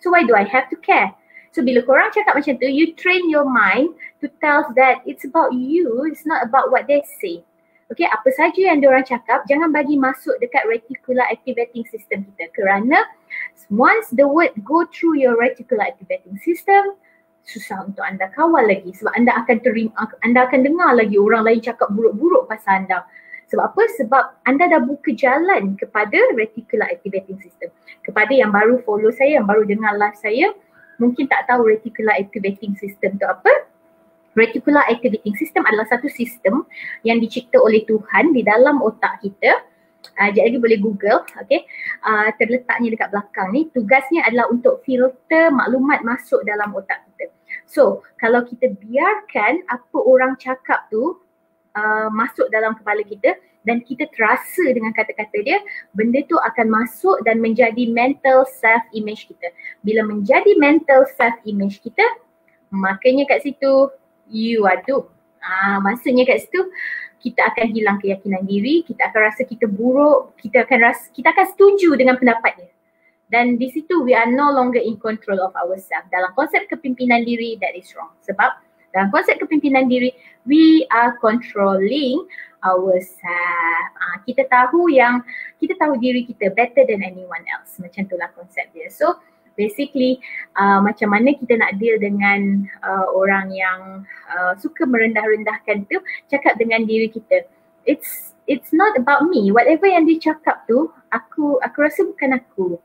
So why do I have to care? So bila korang cakap macam tu, you train your mind to tell that it's about you, it's not about what they say. Okay, apa saja yang diorang cakap, jangan bagi masuk dekat reticular activating system kita. Kerana once the word go through your reticular activating system, susah untuk anda kawal lagi. Sebab anda akan dengar lagi orang lain cakap buruk-buruk pasal anda. Sebab apa? Sebab anda dah buka jalan kepada reticular activating system. Kepada yang baru follow saya, yang baru dengar live saya, mungkin tak tahu reticular activating system tu apa. Reticular activating system adalah satu sistem yang dicipta oleh Tuhan di dalam otak kita. Sekejap lagi boleh Google, okay. Terletaknya dekat belakang ni. Tugasnya adalah untuk filter maklumat masuk dalam otak kita. So, kalau kita biarkan apa orang cakap tu masuk dalam kepala kita dan kita terasa dengan kata-kata dia, benda tu akan masuk dan menjadi mental self-image kita. Bila menjadi mental self-image kita, makanya kat situ you are doomed. Maksudnya kat situ kita akan hilang keyakinan diri, kita akan rasa kita buruk, kita akan setuju dengan pendapat dia. Dan di situ we are no longer in control of ourselves. Dalam konsep kepimpinan diri, that is wrong. Sebab dalam konsep kepimpinan diri, we are controlling ourselves. Kita tahu diri kita better than anyone else. Macam itulah konsep dia. So basically macam mana kita nak deal dengan orang yang suka merendah-rendahkan tu, cakap dengan diri kita, it's not about me. Whatever yang dia cakap tu, aku rasa bukan aku.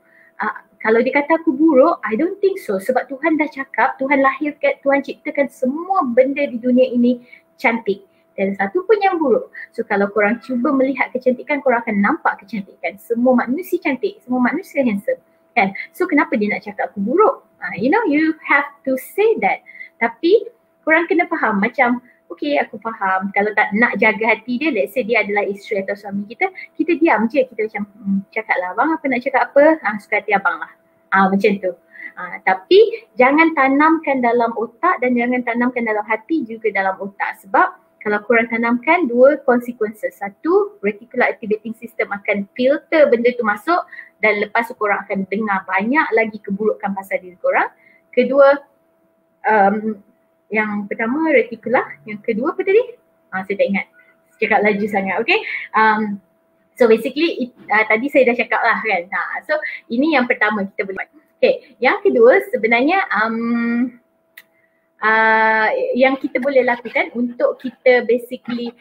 Kalau dia kata aku buruk, I don't think so. Sebab Tuhan dah cakap, Tuhan lahirkan, Tuhan ciptakan semua benda di dunia ini cantik. Dan satu pun yang buruk. So kalau korang cuba melihat kecantikan, korang akan nampak kecantikan. Semua manusia cantik, semua manusia handsome. Kan? So kenapa dia nak cakap aku buruk? You have to say that. Tapi korang kena faham macam, okay aku faham kalau tak nak jaga hati dia, let's say dia adalah isteri atau suami kita, kita diam je, kita macam cakap lah abang, apa nak cakap apa, suka hati abang lah. Macam tu. Tapi jangan tanamkan dalam otak dan jangan tanamkan dalam hati juga dalam otak. Sebab kalau korang tanamkan, dua consequences. Satu, reticular activating system akan filter benda tu masuk dan lepas tu korang akan dengar banyak lagi keburukan pasal diri korang. Kedua, yang pertama reticular, yang kedua apa tadi? Saya tak ingat. Cakap laju sangat, okay. So basically, tadi saya dah cakap lah kan. So ini yang pertama kita boleh buat. Okay, yang kedua sebenarnya yang kita boleh lakukan untuk kita basically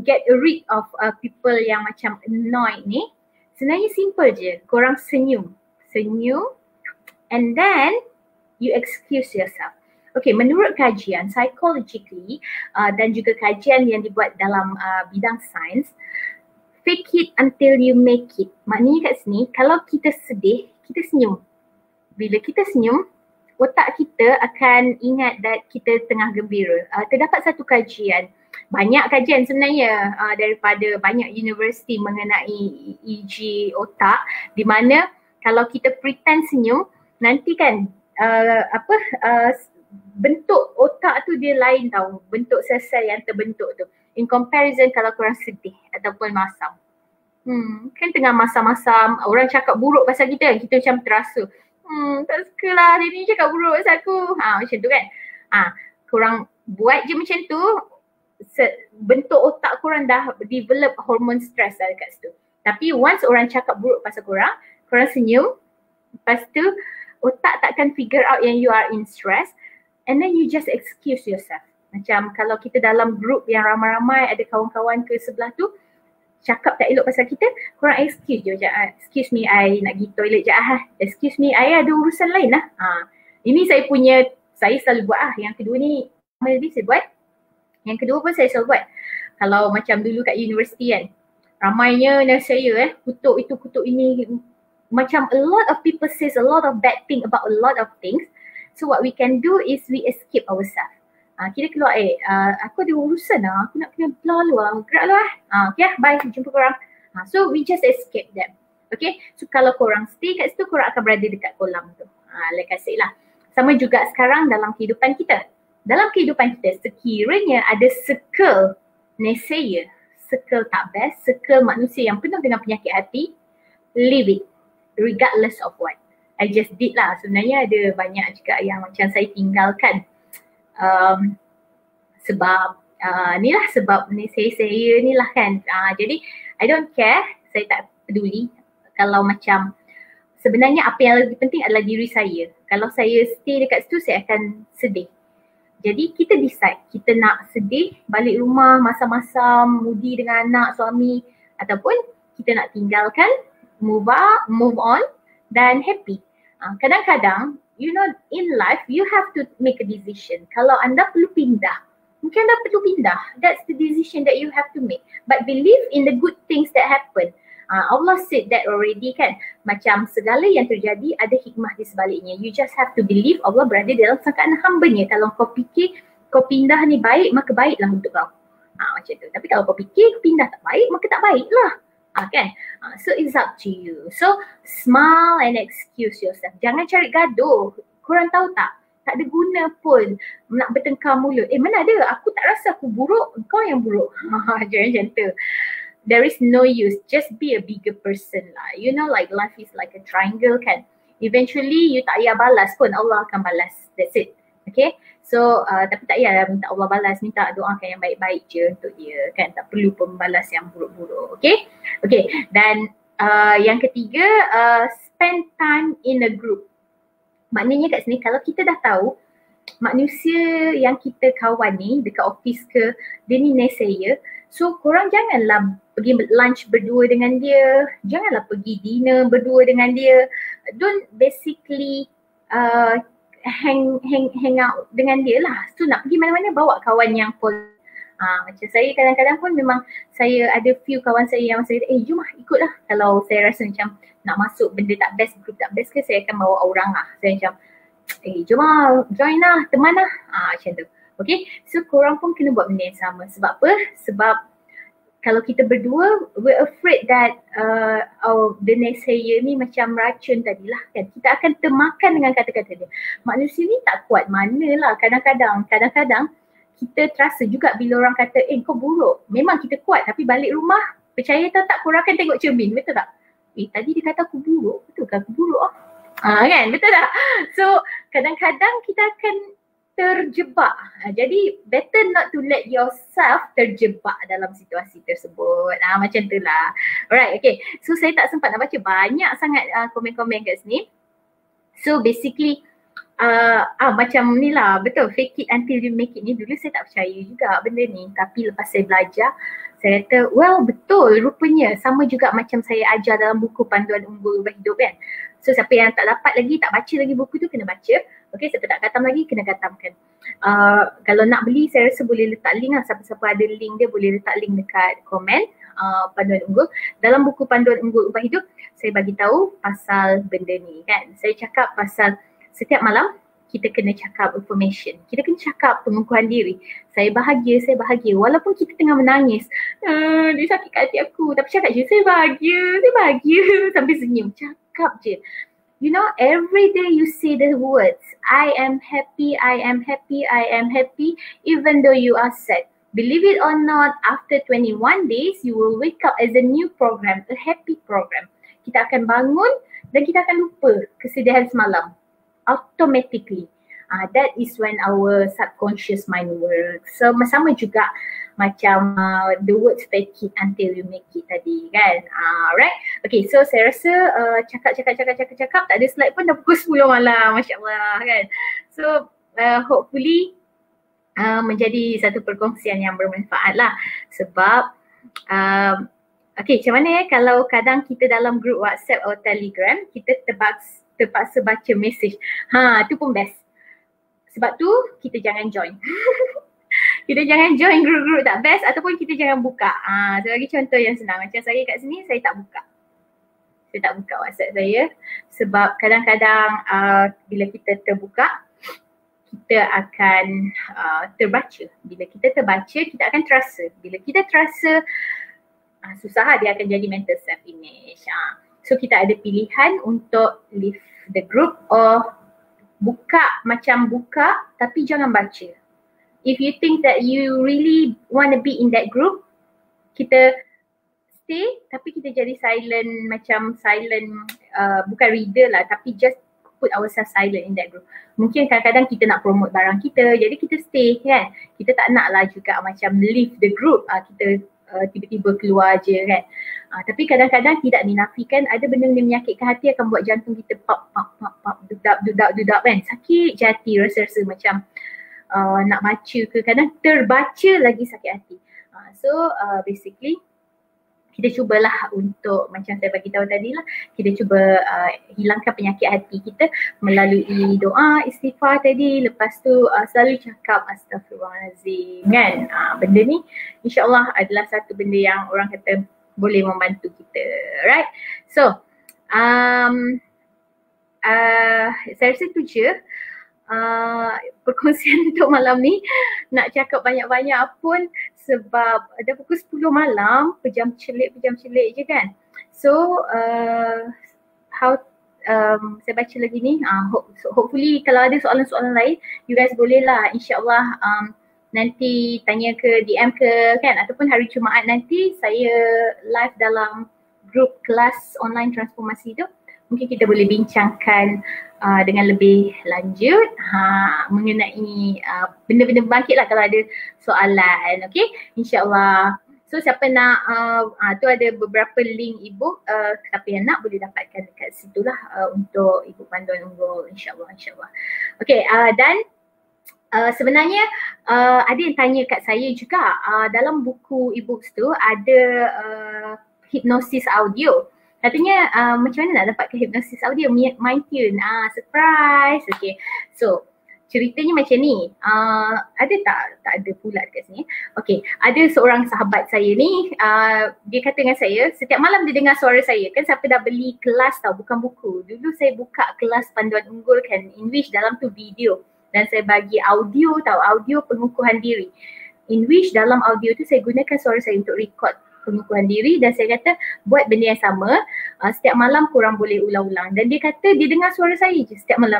get rid of people yang macam annoyed ni, sebenarnya simple je. Korang senyum and then you excuse yourself. Okay, menurut kajian psychologically dan juga kajian yang dibuat dalam bidang sains, fake it until you make it. Maknanya kat sini, kalau kita sedih, kita senyum. Bila kita senyum, otak kita akan ingat that kita tengah gembira. Terdapat satu kajian, banyak kajian sebenarnya daripada banyak universiti mengenai EEG otak, di mana kalau kita pretend senyum, nanti kan bentuk otak tu dia lain tau, bentuk sel-sel yang terbentuk tu. In comparison kalau korang sedih ataupun masam. Kan tengah masam-masam, orang cakap buruk pasal kita, kita macam terasa. Tak suka lah dia ni cakap buruk pasal aku. Macam tu kan. Korang buat je macam tu, bentuk otak korang dah develop hormon stress dah dekat situ. Tapi once orang cakap buruk pasal korang, korang senyum, lepas tu otak takkan figure out yang you are in stress, and then you just excuse yourself. Macam kalau kita dalam group yang ramai-ramai, ada kawan-kawan ke sebelah tu cakap tak elok pasal kita, korang excuse je macam, excuse me, I nak pergi toilet je excuse me, I ada urusan lain lah. Ini saya selalu buat Yang kedua ni lagi saya buat. Yang kedua pun saya selalu buat. Kalau macam dulu kat universiti kan, ramainya saya kutuk itu, kutuk ini. Macam a lot of people says a lot of bad thing about a lot of things. So what we can do is we escape ourselves. Kita keluar, aku ada urusan lah, aku nak kena lalu lah, gerak lah. Okay lah, bye, jumpa korang. So we just escape them. Okay, so kalau korang stay kat situ, korang akan berada dekat kolam tu. Like I said lah. Sama juga sekarang dalam kehidupan kita. Dalam kehidupan kita, sekiranya ada circle naysayer, circle tak best, circle manusia yang penuh dengan penyakit hati, leave it regardless of what. I just did lah. Sebenarnya ada banyak juga yang macam saya tinggalkan. Sebab ni lah sebab ni saya ni lah kan. Jadi I don't care, saya tak peduli kalau macam sebenarnya apa yang lebih penting adalah diri saya. Kalau saya stay dekat situ saya akan sedih. Jadi kita decide kita nak sedih balik rumah masam-masam mudi dengan anak, suami, ataupun kita nak tinggalkan, move on dan happy. Kadang-kadang you know in life you have to make a decision. Kalau anda perlu pindah, mungkin anda perlu pindah. That's the decision that you have to make. But believe in the good things that happen. Allah said that already kan. Macam segala yang terjadi ada hikmah di sebaliknya. You just have to believe Allah berada dalam sangkaan hamba-Nya. Kalau kau fikir kau pindah ni baik, maka baiklah untuk kau. Macam tu. Tapi kalau kau fikir pindah tak baik, maka tak baiklah. Kan? So it's up to you. So smile and excuse yourself. Jangan cari gaduh. Korang tahu tak? Tak ada guna pun nak bertengkar mulut. Mana ada? Aku tak rasa aku buruk, kau yang buruk. Jangan macam tu. There is no use. Just be a bigger person lah. You know like life is like a triangle kan. Eventually you tak payah balas pun Allah akan balas. That's it. Okay. So tapi tak payah minta Allah balas. Minta doakan yang baik-baik je untuk dia kan. Tak perlu pembalas yang buruk-buruk. Okay. Okay. Dan yang ketiga spend time in a group. Maknanya kat sini kalau kita dah tahu manusia yang kita kawan ni dekat office ke dia ni naysayer. So korang janganlah pergi lunch berdua dengan dia, janganlah pergi dinner berdua dengan dia. Don't basically hang out dengan dia lah. So nak pergi mana-mana bawa kawan yang macam saya kadang-kadang pun memang saya ada few kawan saya yang saya jom lah ikutlah. Kalau saya rasa macam nak masuk benda tak best, group tak best ke, saya akan bawa orang lah. Saya macam jom lah, join lah, teman lah. Macam tu. Okay, so korang pun kena buat benda yang sama. Sebab apa? Sebab kalau kita berdua, we're afraid that the naysayer ni macam racun tadilah kan. Kita akan termakan dengan kata-kata dia. Manusia ni tak kuat manalah kadang-kadang kita terasa juga bila orang kata kau buruk. Memang kita kuat tapi balik rumah percaya tak korang akan tengok cermin, betul tak? Tadi dia kata aku buruk, betul ke aku buruk? Kan, betul tak? So kadang-kadang kita akan terjebak. Jadi better not to let yourself terjebak dalam situasi tersebut. Macam tu lah. Alright, okay. So saya tak sempat nak baca banyak sangat komen-komen kat sini. So basically macam ni lah, betul, fake it until you make it ni dulu saya tak percaya juga benda ni. Tapi lepas saya belajar, saya kata well betul rupanya sama juga macam saya ajar dalam buku Panduan Unggul Ubah Hidup kan. So siapa yang tak dapat lagi, tak baca lagi buku tu kena baca. Okay, siapa tak katam lagi kena katamkan. Kalau nak beli saya rasa boleh letak link lah. Siapa-siapa ada link dia boleh letak link dekat komen Panduan Unggul. Dalam buku Panduan Unggul Ubah Hidup saya bagi tahu pasal benda ni kan. Saya cakap pasal setiap malam kita kena cakap affirmation. Kita kena cakap pengukuhan diri. Saya bahagia. Walaupun kita tengah menangis. Dia sakit kat hati aku. Tapi cakap je, saya bahagia. Sambil senyum. Cakap je. You know, every day you say the words, I am happy, even though you are sad. Believe it or not, after 21 days, you will wake up as a new program, a happy program. Kita akan bangun dan kita akan lupa kesedihan semalam. Automatically. That is when our subconscious mind works. So sama juga macam the words fake it until you make it tadi kan. Alright. Okay, so saya rasa cakap tak ada slide pun dah pukul 10 malam. Masya Allah kan. So hopefully menjadi satu perkongsian yang bermanfaat lah. Sebab okay, macam mana kalau kadang kita dalam group WhatsApp atau Telegram kita terpaksa baca message. Tu pun best. Sebab tu kita jangan join. Kita jangan join group-group tak best ataupun kita jangan buka. Saya bagi contoh yang senang. Macam saya kat sini saya tak buka. Saya tak buka WhatsApp saya sebab kadang-kadang bila kita terbuka kita akan terbaca. Bila kita terbaca kita akan terasa. Bila kita terasa susah dia akan jadi mental self image. So kita ada pilihan untuk leave the group or buka macam buka tapi jangan baca. If you think that you really want to be in that group, kita stay tapi kita jadi silent, macam silent bukan reader lah tapi just put ourselves silent in that group. Mungkin kadang-kadang kita nak promote barang kita, jadi kita stay kan. Kita tak nak lah juga macam leave the group, kita tiba-tiba keluar je kan. Tapi kadang-kadang tidak dinafikan ada benda-benda menyakitkan hati akan buat jantung kita pop, dudap kan. Sakit je hati, rasa-rasa macam nak baca ke, kadang terbaca lagi sakit hati. So basically kita cubalah untuk macam saya bagi tahu tadi lah, kita cuba hilangkan penyakit hati kita melalui doa, istighfar tadi. Lepas tu selalu cakap astaghfirullahalazim kan. Benda ni insyaAllah adalah satu benda yang orang kata boleh membantu kita, right? So saya rasa tu je perkongsian untuk malam ni. Nak cakap banyak-banyak pun sebab dah pukul 10 malam, pejam celik je kan. So saya baca lagi ni, hopefully kalau ada soalan-soalan lain you guys boleh lah insyaAllah nanti tanya ke DM ke kan, ataupun hari Jumaat nanti saya live dalam grup kelas online transformasi tu. Mungkin kita boleh bincangkan dengan lebih lanjut mengenai benda-benda bangkit lah kalau ada soalan. Okay, insyaAllah. So siapa nak, tu ada beberapa link ebook, siapa yang nak boleh dapatkan dekat situ lah untuk ebook panduan unggul, insyaAllah. Okay, dan sebenarnya ada yang tanya kat saya juga, dalam buku ebooks tu ada hipnosis audio. Katanya macam mana nak dapatkan hipnosis audio, Mindtune, surprise. Okay, so ceritanya macam ni, ada tak ada pula dekat sini. Okay, ada seorang sahabat saya ni, dia kata dengan saya, setiap malam dia dengar suara saya. Kan siapa dah beli kelas tau, bukan buku. Dulu saya buka kelas panduan unggul kan, in which dalam tu video. Dan saya bagi audio tau, audio pengukuhan diri. In which dalam audio tu saya gunakan suara saya untuk record pengukuhan diri, dan saya kata buat benda yang sama, setiap malam korang boleh ulang-ulang. Dan dia kata dia dengar suara saya je setiap malam.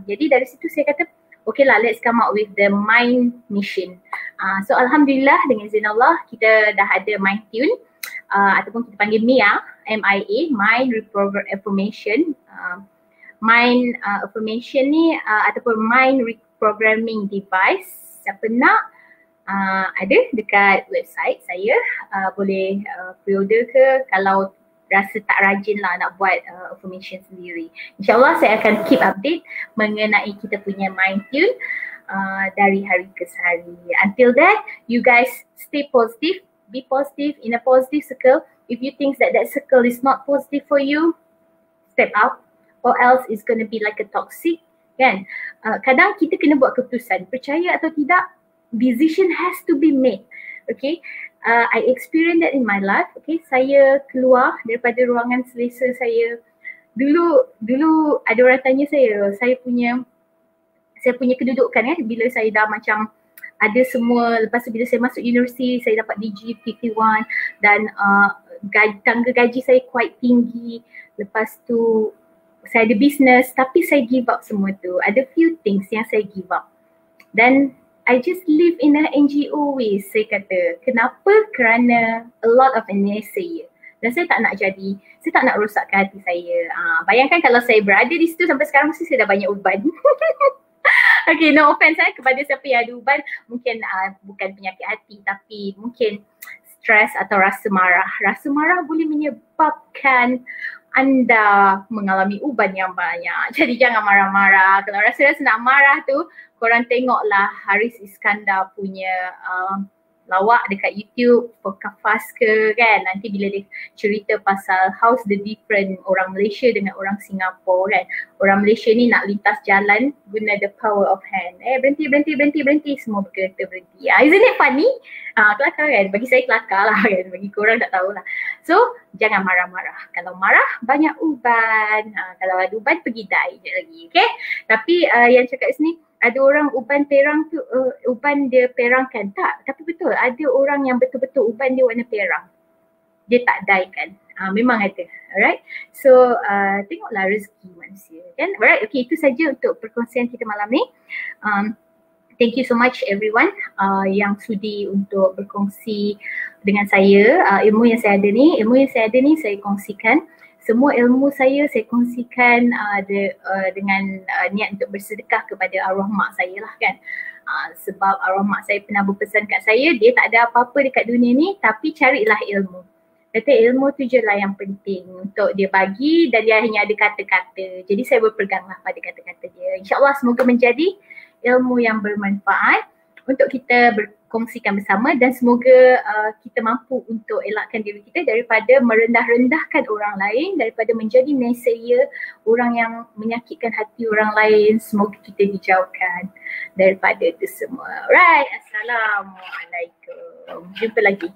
Jadi dari situ saya kata okay lah, let's come up with the Mind Mission. So Alhamdulillah dengan izin Allah kita dah ada Mindtune, ataupun kita panggil MIA, MIA, Mind Reprogrammation. Mind Affirmation ni ataupun Mind Reprogramming Device. Siapa nak ada dekat website saya, boleh pre-order ke kalau rasa tak rajin lah nak buat affirmation sendiri. InsyaAllah saya akan keep update mengenai kita punya Mindtune dari hari ke hari. Until then, you guys stay positive, be positive in a positive circle. If you think that circle is not positive for you, step out, or else it's going to be like a toxic kan. Kadang kita kena buat keputusan, percaya atau tidak, decision has to be made. Okay, I experienced that in my life. Okay, saya keluar daripada ruangan selesa saya. Dulu ada orang tanya saya punya kedudukan kan, bila saya dah macam ada semua. Lepas tu bila saya masuk universiti, saya dapat DG PP1 dan tangga gaji saya quite tinggi. Lepas tu saya ada business, tapi saya give up semua tu. Ada few things yang saya give up. Dan I just live in a NGO way, saya kata. Kenapa? Kerana a lot of naysayers. Dan saya tak nak rosakkan hati saya. Bayangkan kalau saya berada di situ sampai sekarang, mesti saya dah banyak uban. Okay, no offense kepada siapa yang ada uban. Mungkin bukan penyakit hati, tapi mungkin stres atau rasa marah. Rasa marah boleh menyebabkan anda mengalami uban yang banyak. Jadi jangan marah-marah. Kalau rasa-rasa nak marah tu, korang tengoklah Haris Iskandar punya lawak dekat YouTube, podcast ke kan. Nanti bila dia cerita pasal how's the different orang Malaysia dengan orang Singapura kan. Orang Malaysia ni nak lintas jalan guna the power of hand. Berhenti, semua berkereta berhenti. Isn't it funny? Kelakar kan? Bagi saya kelakar lah kan. Bagi korang tak tahulah. So jangan marah-marah. Kalau marah banyak uban. Kalau ada uban pergi die je lagi. Okay? Tapi yang cakap sini, ada orang uban perang tu, uban dia perangkan. Tak, tapi betul. Ada orang yang betul-betul uban dia warna perang. Dia tak die kan. Memang ada. Alright. So tengoklah rezeki manusia kan. Alright. Okay, itu saja untuk perkongsian kita malam ni. Thank you so much everyone yang sudi untuk berkongsi dengan saya. Ilmu yang saya ada ni saya kongsikan semua ilmu saya kongsikan dengan niat untuk bersedekah kepada arwah mak saya lah kan. Sebab arwah mak saya pernah berpesan kat saya, dia tak ada apa-apa dekat dunia ni tapi carilah ilmu. Kata ilmu tu je lah yang penting untuk dia bagi, dan dia hanya ada kata-kata. Jadi saya berpeganglah pada kata-kata dia. InsyaAllah semoga menjadi ilmu yang bermanfaat untuk kita berkongsikan bersama, dan semoga kita mampu untuk elakkan diri kita daripada merendah-rendahkan orang lain, daripada menjadi naysayer, orang yang menyakitkan hati orang lain. Semoga kita dijauhkan daripada itu semua. Right, Assalamualaikum. Jumpa lagi.